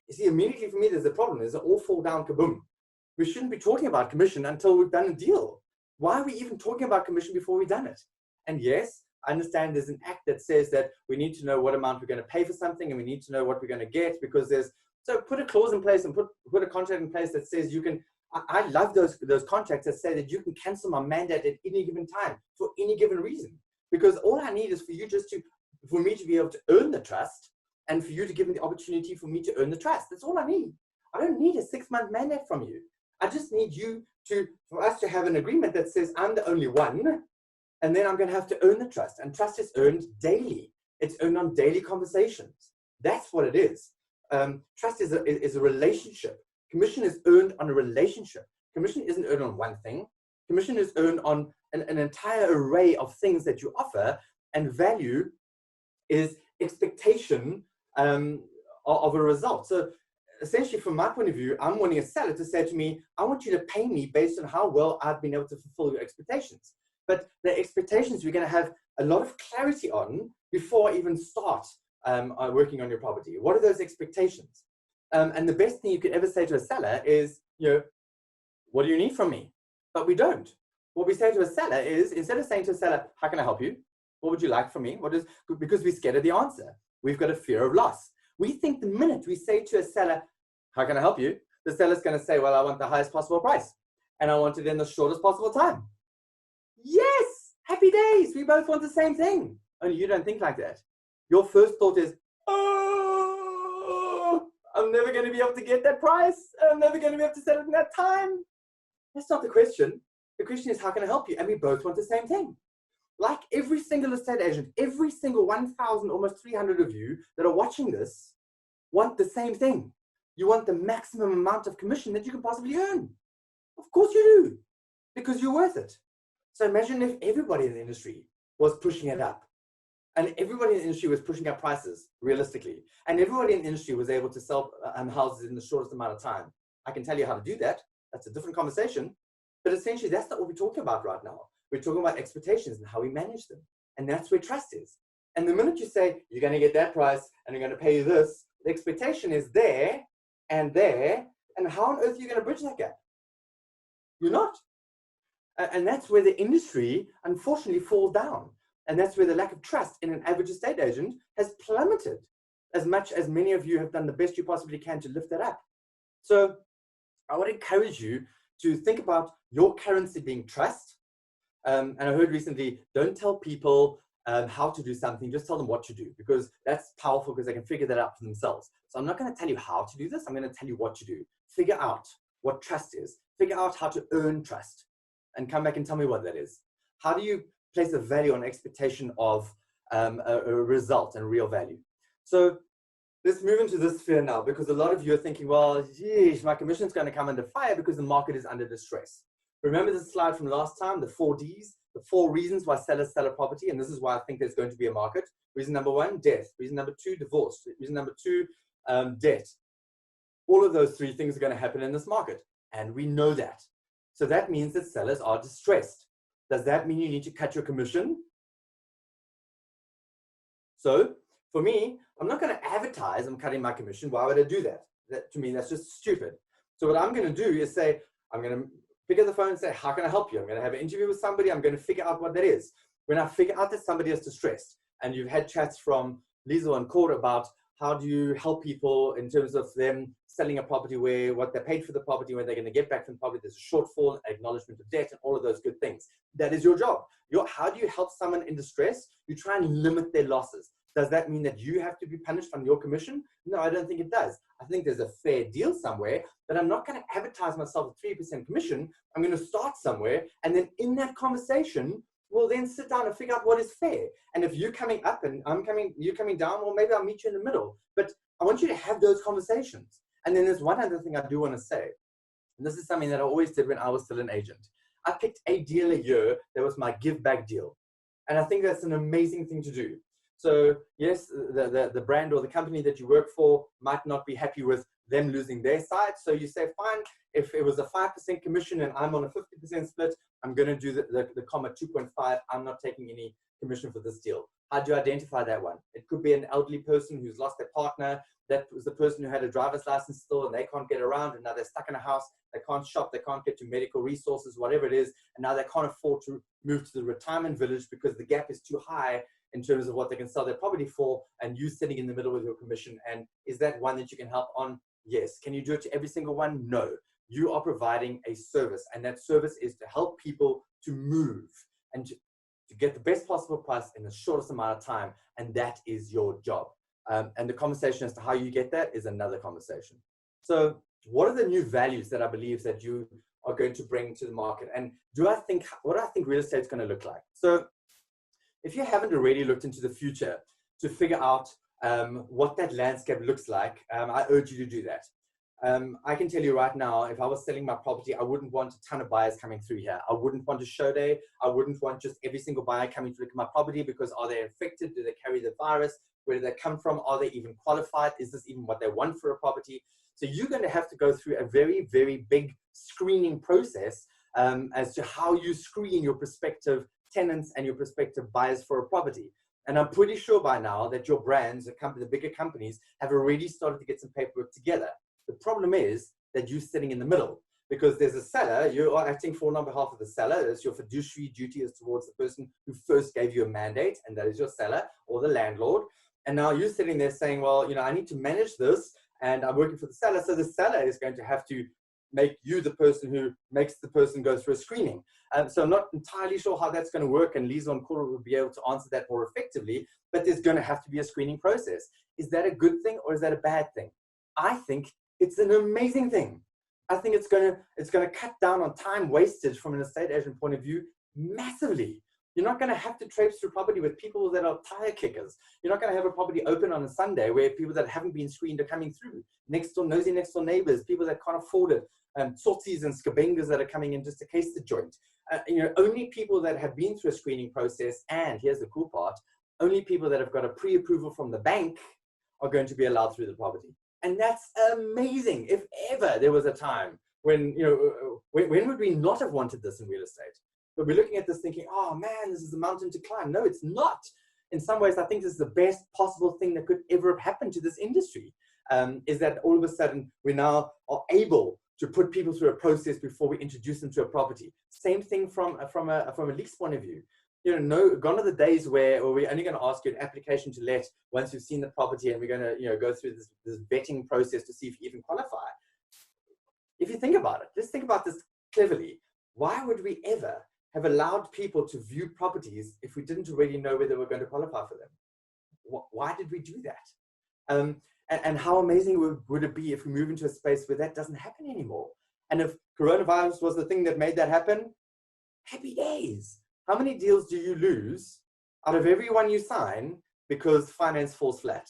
You see, immediately for me, there's a problem. There's an all fall down kaboom. We shouldn't be talking about commission until we've done a deal. Why are we even talking about commission before we've done it? And yes, I understand there's an act that says that we need to know what amount we're going to pay for something and we need to know what we're going to get because so put a clause in place and put a contract in place that says you can, I love those contracts that say that you can cancel my mandate at any given time for any given reason. Because all I need is for you for me to be able to earn the trust and for you to give me the opportunity for me to earn the trust. That's all I need. I don't need a 6-month mandate from you. I just need for us to have an agreement that says I'm the only one. And then I'm going to have to earn the trust. And trust is earned daily. It's earned on daily conversations. That's what it is. Trust is a relationship. Commission is earned on a relationship. Commission isn't earned on one thing. Commission is earned on an entire array of things that you offer. And value is expectation of a result. So essentially, from my point of view, I'm wanting a seller to say to me, I want you to pay me based on how well I've been able to fulfill your expectations. But the expectations we're going to have a lot of clarity on before I even start working on your property. What are those expectations? And the best thing you could ever say to a seller is, what do you need from me? But we don't. What we say to a seller is, instead of saying to a seller, how can I help you? What would you like from me? Because we're scared of the answer. We've got a fear of loss. We think the minute we say to a seller, how can I help you? The seller's going to say, well, I want the highest possible price. And I want it in the shortest possible time. Yes, happy days. We both want the same thing. Only you don't think like that. Your first thought is, oh, I'm never going to be able to get that price. I'm never going to be able to sell it in that time. That's not the question. The question is, how can I help you? And we both want the same thing. like every single estate agent, every single 1,000, almost 300 of you that are watching this want the same thing. You want the maximum amount of commission that you can possibly earn. Of course you do, because you're worth it. So imagine if everybody in the industry was pushing it up, and everybody in the industry was pushing up prices realistically, and everybody in the industry was able to sell houses in the shortest amount of time. I can tell you how to do that. That's a different conversation. But essentially, that's not what we're talking about right now. We're talking about expectations and how we manage them. And that's where trust is. And the minute you say, you're going to get that price and you're going to pay you this, the expectation is there. And how on earth are you going to bridge that gap? You're not. And that's where the industry, unfortunately, falls down. And that's where the lack of trust in an average estate agent has plummeted, as much as many of you have done the best you possibly can to lift that up. So I would encourage you to think about your currency being trust. And I heard recently, don't tell people how to do something, just tell them what to do, because that's powerful, because they can figure that out for themselves. So I'm not going to tell you how to do this. I'm going to tell you what to do. Figure out what trust is. Figure out how to earn trust, and come back and tell me what that is. How do you place a value on expectation of a result and real value? So let's move into this sphere now, because a lot of you are thinking, well, geez, my commission is going to come under fire because the market is under distress. Remember this slide from last time, the 4Ds, the 4 reasons why sellers sell a property, and this is why I think there's going to be a market. Reason number 1, death. Reason number 2, divorce. Reason number 2, debt. All of those 3 things are going to happen in this market, and we know that. So that means that sellers are distressed. Does that mean you need to cut your commission? So for me, I'm not going to advertise I'm cutting my commission. Why would I do that? To me, that's just stupid. So what I'm going to do is say, I'm going to pick up the phone and say, how can I help you? I'm going to have an interview with somebody. I'm going to figure out what that is. When I figure out that somebody is distressed, and you've had chats from Liesel and Cord about how do you help people in terms of them selling a property, where what they paid for the property, when they're going to get back from the property, there's a shortfall, acknowledgement of debt, and all of those good things. That is your job. How do you help someone in distress? You try and limit their losses. Does that mean that you have to be punished on your commission? No, I don't think it does. I think there's a fair deal somewhere, but I'm not going to advertise myself at 3% commission. I'm going to start somewhere, and then in that conversation, we'll then sit down and figure out what is fair. And if you're coming up and you're coming down, well, maybe I'll meet you in the middle. But I want you to have those conversations. And then there's one other thing I do want to say, and this is something that I always did when I was still an agent. I picked a deal a year that was my give back deal. And I think that's an amazing thing to do. So yes, the brand or the company that you work for might not be happy with them losing their side. So you say, fine, if it was a 5% commission and I'm on a 50% split, I'm going to do the comma 2.5. I'm not taking any commission for this deal. How do you identify that one? It could be an elderly person who's lost their partner. That was the person who had a driver's license still, and they can't get around, and now they're stuck in a house. They can't shop. They can't get to medical resources, whatever it is. And now they can't afford to move to the retirement village because the gap is too high in terms of what they can sell their property for, and you sitting in the middle with your commission. And is that one that you can help on? Yes. Can you do it to every single one? No. You are providing a service, and that service is to help people to move and to get the best possible price in the shortest amount of time, and that is your job. And the conversation as to how you get that is another conversation. So what are the new values that I believe that you are going to bring to the market? And what do I think real estate is going to look like? So if you haven't already looked into the future to figure out what that landscape looks like, I urge you to do that. I can tell you right now, if I was selling my property, I wouldn't want a ton of buyers coming through here. I wouldn't want a show day. I wouldn't want just every single buyer coming to look at my property, because are they infected? Do they carry the virus? Where do they come from? Are they even qualified? Is this even what they want for a property? So you're going to have to go through a very, very big screening process as to how you screen your prospective tenants and your prospective buyers for a property. And I'm pretty sure by now that your brands, the bigger companies, have already started to get some paperwork together. The problem is that you're sitting in the middle, because there's a seller. You are acting for on behalf of the seller. It's your fiduciary duty is towards the person who first gave you a mandate, and that is your seller or the landlord. And now you're sitting there saying, well, I need to manage this, and I'm working for the seller. So the seller is going to have to make you the person who makes the person go through a screening. So I'm not entirely sure how that's going to work, and Lisa and Cora will be able to answer that more effectively, but there's going to have to be a screening process. Is that a good thing or is that a bad thing? I think it's an amazing thing. I think it's going to cut down on time wasted from an estate agent point of view massively, You're not going to have to traipse through property with people that are tire kickers. You're not going to have a property open on a Sunday where people that haven't been screened are coming through. Next door, nosy next door neighbors, people that can't afford it, sorties and scabengas that are coming in just to case the joint. Only people that have been through a screening process, and here's the cool part, only people that have got a pre-approval from the bank are going to be allowed through the property. And that's amazing. If ever there was a time when, when would we not have wanted this in real estate? But we're looking at this thinking, oh man, this is a mountain to climb. No, it's not. In some ways, I think this is the best possible thing that could ever have happened to this industry, is that all of a sudden we now are able to put people through a process before we introduce them to a property. Same thing from a lease point of view. Gone are the days where we're only going to ask you an application to let once you've seen the property, and we're going to go through this vetting process to see if you even qualify. If you think about it, just think about this cleverly. Why would we ever have allowed people to view properties if we didn't already know whether we're going to qualify for them? Why did we do that? And how amazing would it be if we move into a space where that doesn't happen anymore? And if coronavirus was the thing that made that happen, happy days. How many deals do you lose out of every one you sign because finance falls flat?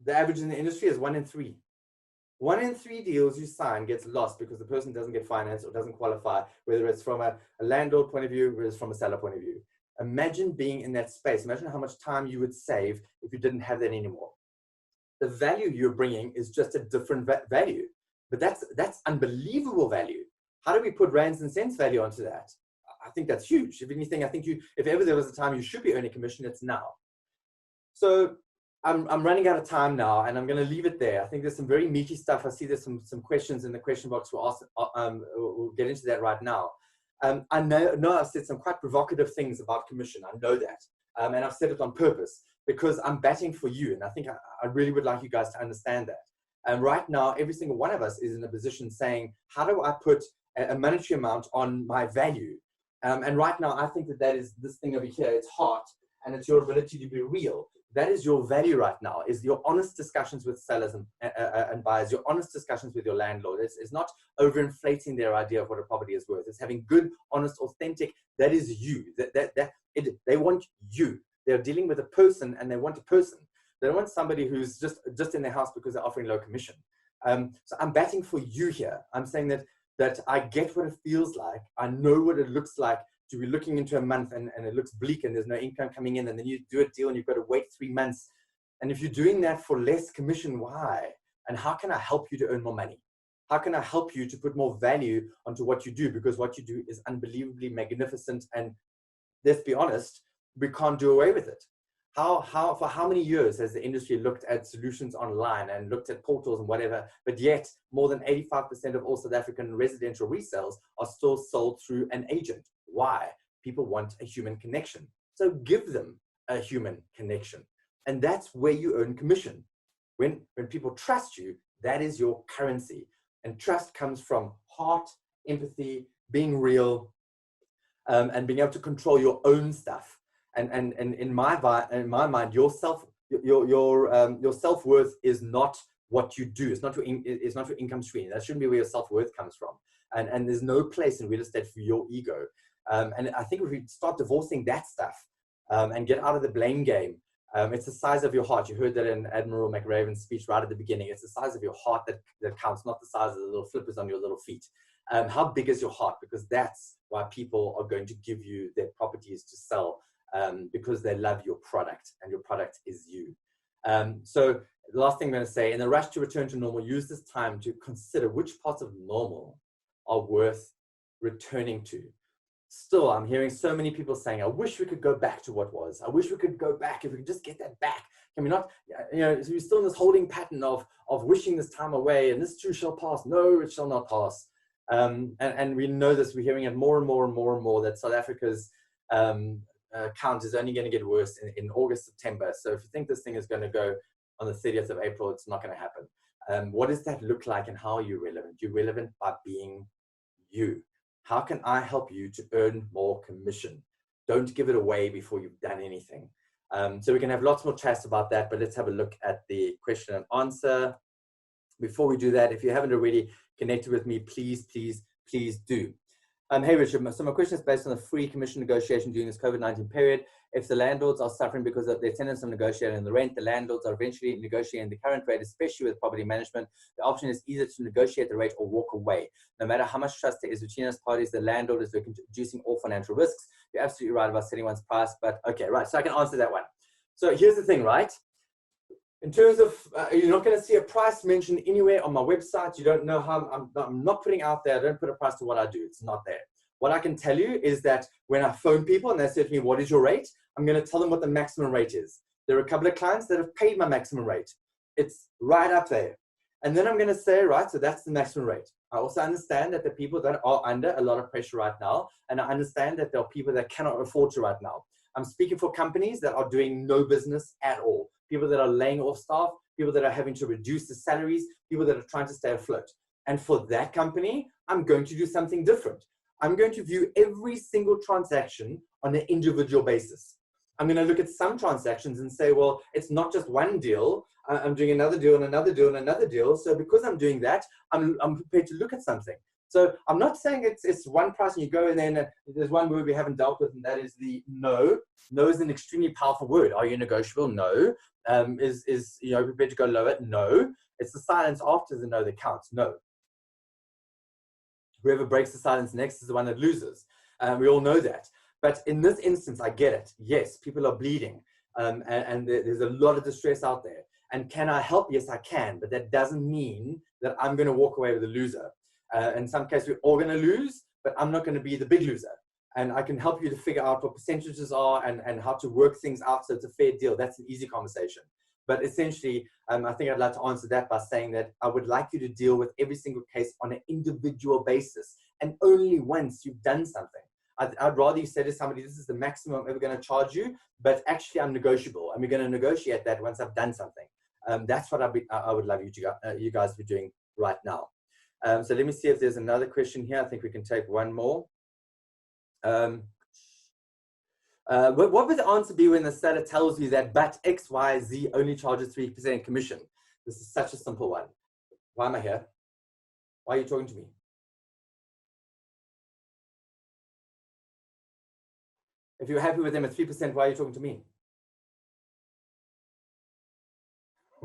The average in the industry is 1 in 3. 1 in 3 deals you sign gets lost because the person doesn't get finance or doesn't qualify, whether it's from a landlord point of view, or it's from a seller point of view. Imagine being in that space. Imagine how much time you would save if you didn't have that anymore. The value you're bringing is just a different value, but that's unbelievable value. How do we put rands and cents value onto that? I think that's huge. If anything, I think if ever there was a time you should be earning commission, it's now. So I'm running out of time now, and I'm going to leave it there. I think there's some very meaty stuff. I see there's some questions in the question box. We'll get into that right now. I know I've said some quite provocative things about commission. I know that. And I've said it on purpose because I'm batting for you. And I think I really would like you guys to understand that. And right now, every single one of us is in a position saying, how do I put a monetary amount on my value? And right now, I think that is this thing over here. It's heart, and it's your ability to be real. That is your value right now, is your honest discussions with sellers and buyers, your honest discussions with your landlord. It's not overinflating their idea of what a property is worth. It's having good, honest, authentic. That is you. They want you. They're dealing with a person, and they want a person. They don't want somebody who's just in their house because they're offering low commission. So I'm batting for you here. I'm saying that I get what it feels like. I know what it looks like to be looking into a month and it looks bleak and there's no income coming in, and then you do a deal and you've got to wait 3 months. And if you're doing that for less commission, why? And how can I help you to earn more money? How can I help you to put more value onto what you do? Because what you do is unbelievably magnificent, and let's be honest, we can't do away with it. For how many years has the industry looked at solutions online and looked at portals and whatever, but yet more than 85% of all South African residential resales are still sold through an agent? Why? People want a human connection. So give them a human connection. And that's where you earn commission. When people trust you, that is your currency. And trust comes from heart, empathy, being real, and being able to control your own stuff. And in my mind, your self-worth is not what you do. It's not your income stream. That shouldn't be where your self-worth comes from. And there's no place in real estate for your ego. And I think if we start divorcing that stuff and get out of the blame game, it's the size of your heart. You heard that in Admiral McRaven's speech right at the beginning. It's the size of your heart that counts, not the size of the little flippers on your little feet. How big is your heart? Because that's why people are going to give you their properties to sell, because they love your product, and your product is you. So the last thing I'm going to say, in the rush to return to normal, use this time to consider which parts of normal are worth returning to. Still, I'm hearing so many people saying, I wish we could go back to what was. I wish we could go back. If we could just get that back. Can we not, so we're still in this holding pattern of wishing this time away, and this too shall pass. No, it shall not pass. And we know this, we're hearing it more and more and more and more, that South Africa's count is only going to get worse in August, September. So if you think this thing is going to go on the 30th of April, it's not going to happen. What does that look like, and how are you relevant? You're relevant by being you. How can I help you to earn more commission? Don't give it away before you've done anything. So we can have lots more chats about that, but let's have a look at the question and answer. Before we do that, if you haven't already connected with me, please, please, please do. Hey, Richard. So my question is based on the free commission negotiation during this COVID-19 period. If the landlords are suffering because their tenants are negotiating the rent, the landlords are eventually negotiating the current rate, especially with property management. The option is either to negotiate the rate or walk away. No matter how much trust there is between us parties, the landlord is reducing all financial risks. You're absolutely right about setting one's price, but okay, right. So I can answer that one. So here's the thing, right? In terms of, you're not going to see a price mentioned anywhere on my website. You don't know how, I'm not putting out there, I don't put a price to what I do. It's not there. What I can tell you is that when I phone people and they say to me, what is your rate? I'm going to tell them what the maximum rate is. There are a couple of clients that have paid my maximum rate. It's right up there. And then I'm going to say, right, so that's the maximum rate. I also understand that the people that are under a lot of pressure right now, and I understand that there are people that cannot afford to right now. I'm speaking for companies that are doing no business at all. People that are laying off staff, people that are having to reduce the salaries, people that are trying to stay afloat. And for that company, I'm going to do something different. I'm going to view every single transaction on an individual basis. I'm going to look at some transactions and say, well, it's not just one deal. I'm doing another deal and another deal and another deal. So because I'm doing that, I'm prepared to look at something. So I'm not saying it's one price and you go and then there's one word we haven't dealt with, and that is the no. No is an extremely powerful word. Are you negotiable? No. Is you know, prepared to go lower? No. It's the silence after the no that counts. No. Whoever breaks the silence next is the one that loses. We all know that. But in this instance, I get it. Yes, people are bleeding. And there's a lot of distress out there. And can I help? Yes, I can. But that doesn't mean that I'm going to walk away with a loser. In some cases, we're all going to lose, but I'm not going to be the big loser. And I can help you to figure out what percentages are and how to work things out so it's a fair deal. That's an easy conversation. But essentially, I think I'd like to answer that by saying that I would like you to deal with every single case on an individual basis, and only once you've done something. I'd rather you say to somebody, this is the maximum I'm ever going to charge you, but actually I'm negotiable, and we're going to negotiate that once I've done something. That's what I would love you guys to be doing right now. So let me see if there's another question here. I think we can take one more. What would the answer be when the seller tells you that but XYZ only charges 3% commission? This is such a simple one. Why am I here? Why are you talking to me? If you're happy with them at 3%, why are you talking to me?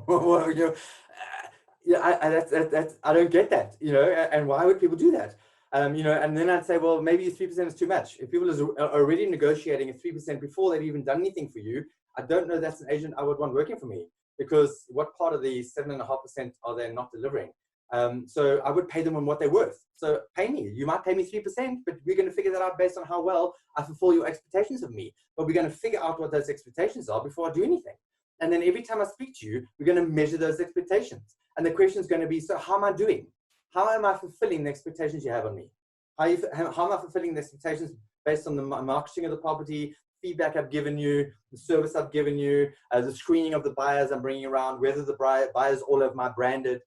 Well, you know, I don't get that, you know, and why would people do that? You know, and then I'd say, well, maybe 3% is too much. If people are already negotiating at 3% before they've even done anything for you, I don't know that's an agent I would want working for me, because what part of the 7.5% are they not delivering? So I would pay them on what they're worth. So pay me. You might pay me 3%, but we're going to figure that out based on how well I fulfill your expectations of me. But we're going to figure out what those expectations are before I do anything. And then every time I speak to you, we're going to measure those expectations. And the question is going to be, so how am I doing? How am I fulfilling the expectations you have on me? How am I fulfilling the expectations based on the marketing of the property, feedback I've given you, the service I've given you, the screening of the buyers I'm bringing around, whether the buyers all have my branded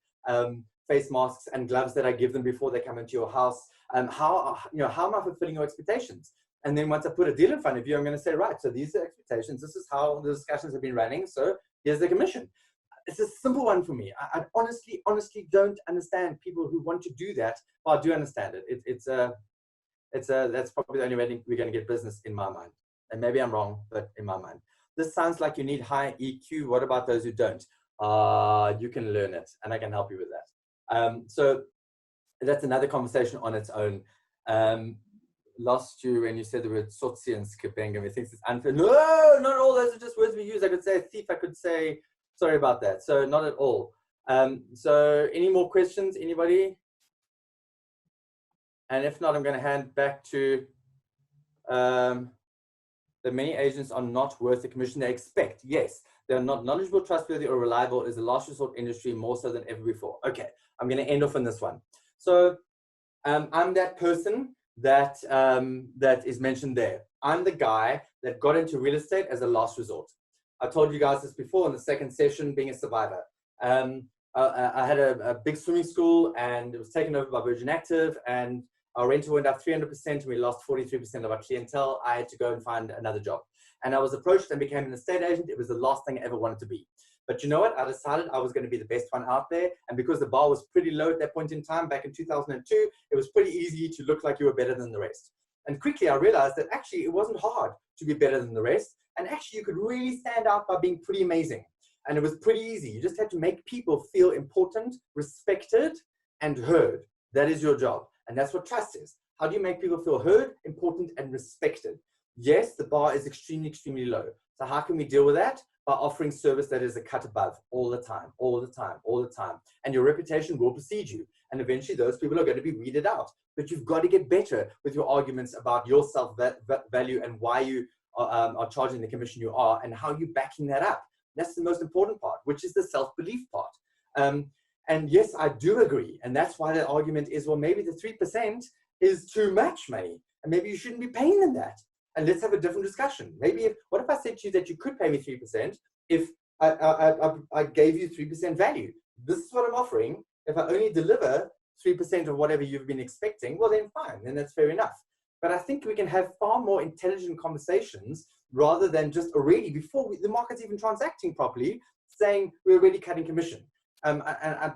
face masks and gloves that I give them before they come into your house. How am I fulfilling your expectations? And then once I put a deal in front of you, I'm going to say, right, so these are expectations. This is how the discussions have been running. So here's the commission. It's a simple one for me. I honestly don't understand people who want to do that. Well, I do understand it. That's probably the only way we're going to get business in my mind. And maybe I'm wrong, but in my mind. This sounds like you need high EQ. What about those who don't? You can learn it, and I can help you with that. So that's another conversation on its own. Lost you when you said the word sotsi and skipping, and we think it's unfair. No, not all those are just words we use. I could say thief. I could say, sorry about that. So not at all. So any more questions, anybody? And if not, I'm going to hand back to the many agents are not worth the commission they expect. Yes, they're not knowledgeable, trustworthy, or reliable. It is a last resort industry more so than ever before. Okay, I'm going to end off on this one. So I'm that person that is mentioned there. I'm the guy that got into real estate as a last resort. I told you guys this before in the second session, being a survivor. I had a big swimming school, and it was taken over by Virgin Active, and our rental went up 300%, and we lost 43% of our clientele. I had to go and find another job. And I was approached and became an estate agent. It was the last thing I ever wanted to be. But you know what? I decided I was going to be the best one out there. And because the bar was pretty low at that point in time, back in 2002, it was pretty easy to look like you were better than the rest. And quickly I realized that actually it wasn't hard to be better than the rest. And actually you could really stand out by being pretty amazing. And it was pretty easy. You just had to make people feel important, respected, and heard. That is your job. And that's what trust is. How do you make people feel heard, important, and respected? Yes, the bar is extremely, extremely low. So how can we deal with that? By offering service that is a cut above all the time, all the time, all the time. And your reputation will precede you. And eventually those people are going to be weeded out. But you've got to get better with your arguments about your self-value and why you are charging the commission you are and how you're backing that up. That's the most important part, which is the self-belief part. And yes, I do agree. And that's why the argument is, well, maybe the 3% is too much money. And maybe you shouldn't be paying them that. And let's have a different discussion. Maybe what if I said to you that you could pay me 3% if I gave you 3% value? This is what I'm offering. If I only deliver 3% of whatever you've been expecting, well, then fine. Then that's fair enough. But I think we can have far more intelligent conversations rather than just already, before the market's even transacting properly, saying we're already cutting commission. And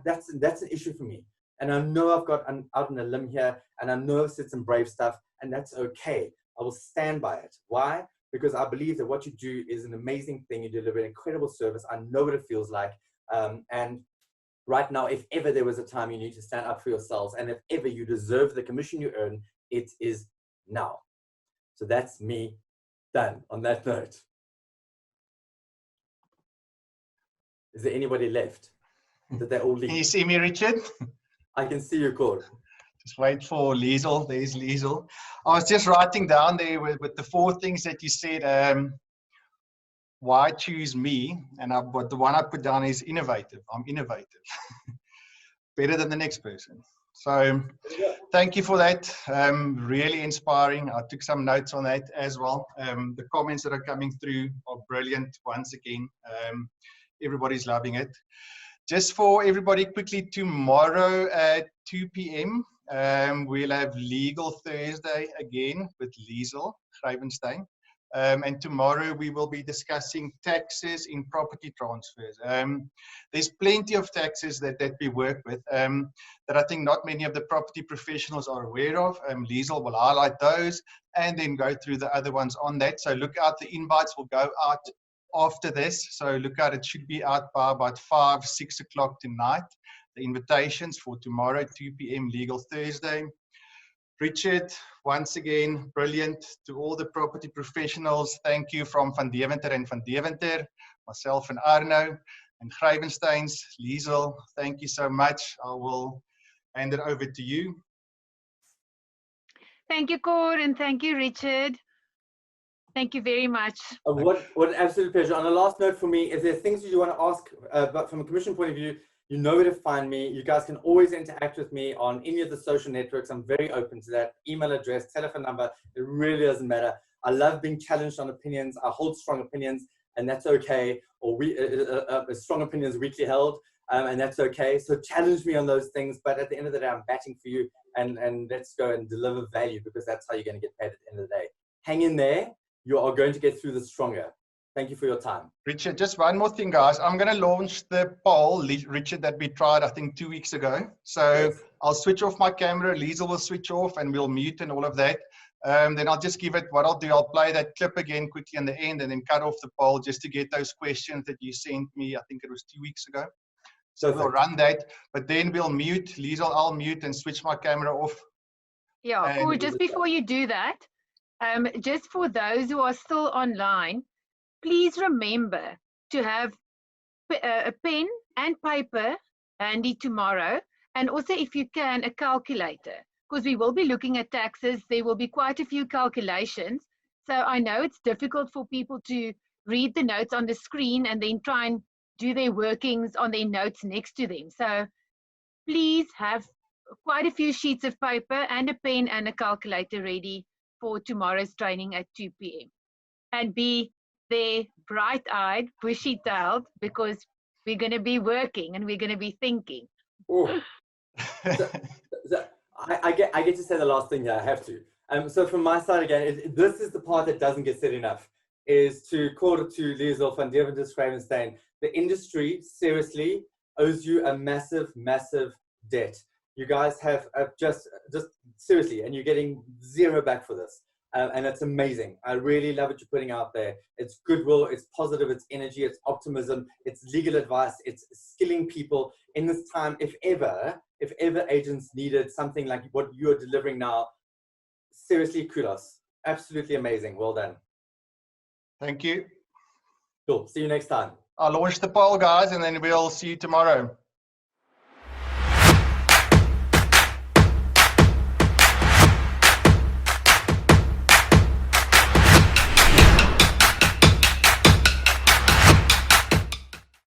that's an issue for me. And I know I've got out on a limb here, and I know I've said some brave stuff, and that's okay. I will stand by it. Why? Because I believe that what you do is an amazing thing. You deliver an incredible service. I know what it feels like. And right now, if ever there was a time you need to stand up for yourselves, and if ever you deserve the commission you earn, it is now. So that's me done on that note. Is there anybody left? Did they all leave? Can you see me, Richard? I can see you, Cor. Just wait for Liesel. There's Liesel. I was just writing down there with the 4 things that you said. Why choose me? And but the one I put down is innovative. I'm innovative. Better than the next person. So thank you for that. Really inspiring. I took some notes on that as well. The comments that are coming through are brilliant once again. Everybody's loving it. Just for everybody quickly, tomorrow at 2 p.m. We'll have Legal Thursday again with Liesel Greyvensteins. And tomorrow we will be discussing taxes in property transfers. There's plenty of taxes that we work with that I think not many of the property professionals are aware of. Liesel will highlight those and then go through the other ones on that. So look out, the invites will go out after this. So look out, it should be out by about 5, 6 o'clock tonight. The invitations for tomorrow, 2 p.m. Legal Thursday. Richard, once again, brilliant. To all the property professionals, thank you from Van Deventer and Van Deventer, myself and Arno, and Greyvensteins. Liesel, thank you so much. I will hand it over to you. Thank you, Cor, and thank you, Richard. Thank you very much. What an absolute pleasure. On a last note for me, if there's things you want to ask, but from a commission point of view, you know where to find me. You guys can always interact with me on any of the social networks. I'm very open to that. Email address, telephone number, it really doesn't matter. I love being challenged on opinions. I hold strong opinions, and that's okay. Or strong opinions weakly held, and that's okay. So challenge me on those things. But at the end of the day, I'm batting for you, and let's go and deliver value, because that's how you're going to get paid at the end of the day. Hang in there. You are going to get through this stronger. Thank you for your time. Richard, just one more thing, guys. I'm going to launch the poll, Richard, that we tried, I think, 2 weeks ago. So yes. I'll switch off my camera. Liesel will switch off and we'll mute and all of that. Then I'll just give it, what I'll do, I'll play that clip again quickly in the end and then cut off the poll just to get those questions that you sent me. I think it was 2 weeks ago. So we'll run that, but then we'll mute. Liesel, I'll mute and switch my camera off. Yeah, cool. Just before you do that, just for those who are still online, please remember to have a pen and paper handy tomorrow, and also, if you can, a calculator, because we will be looking at taxes. There will be quite a few calculations. So I know it's difficult for people to read the notes on the screen and then try and do their workings on their notes next to them. So please have quite a few sheets of paper and a pen and a calculator ready for tomorrow's training at 2 p.m. And be there bright-eyed, bushy-tailed, because we're going to be working and we're going to be thinking. Oh. I get to say the last thing here. I have to. So from my side again, this is the part that doesn't get said enough. is to quarter to Liesel van Deventer Greyvensteins. The industry seriously owes you a massive, massive debt. You guys have just seriously, and you're getting zero back for this. And it's amazing. I really love what you're putting out there. It's goodwill, it's positive, it's energy, it's optimism, it's legal advice, it's skilling people in this time. If ever agents needed something like what you're delivering now, seriously, kudos. Absolutely amazing. Well done. Thank you. Cool. See you next time. I'll launch the poll, guys, and then we'll see you tomorrow.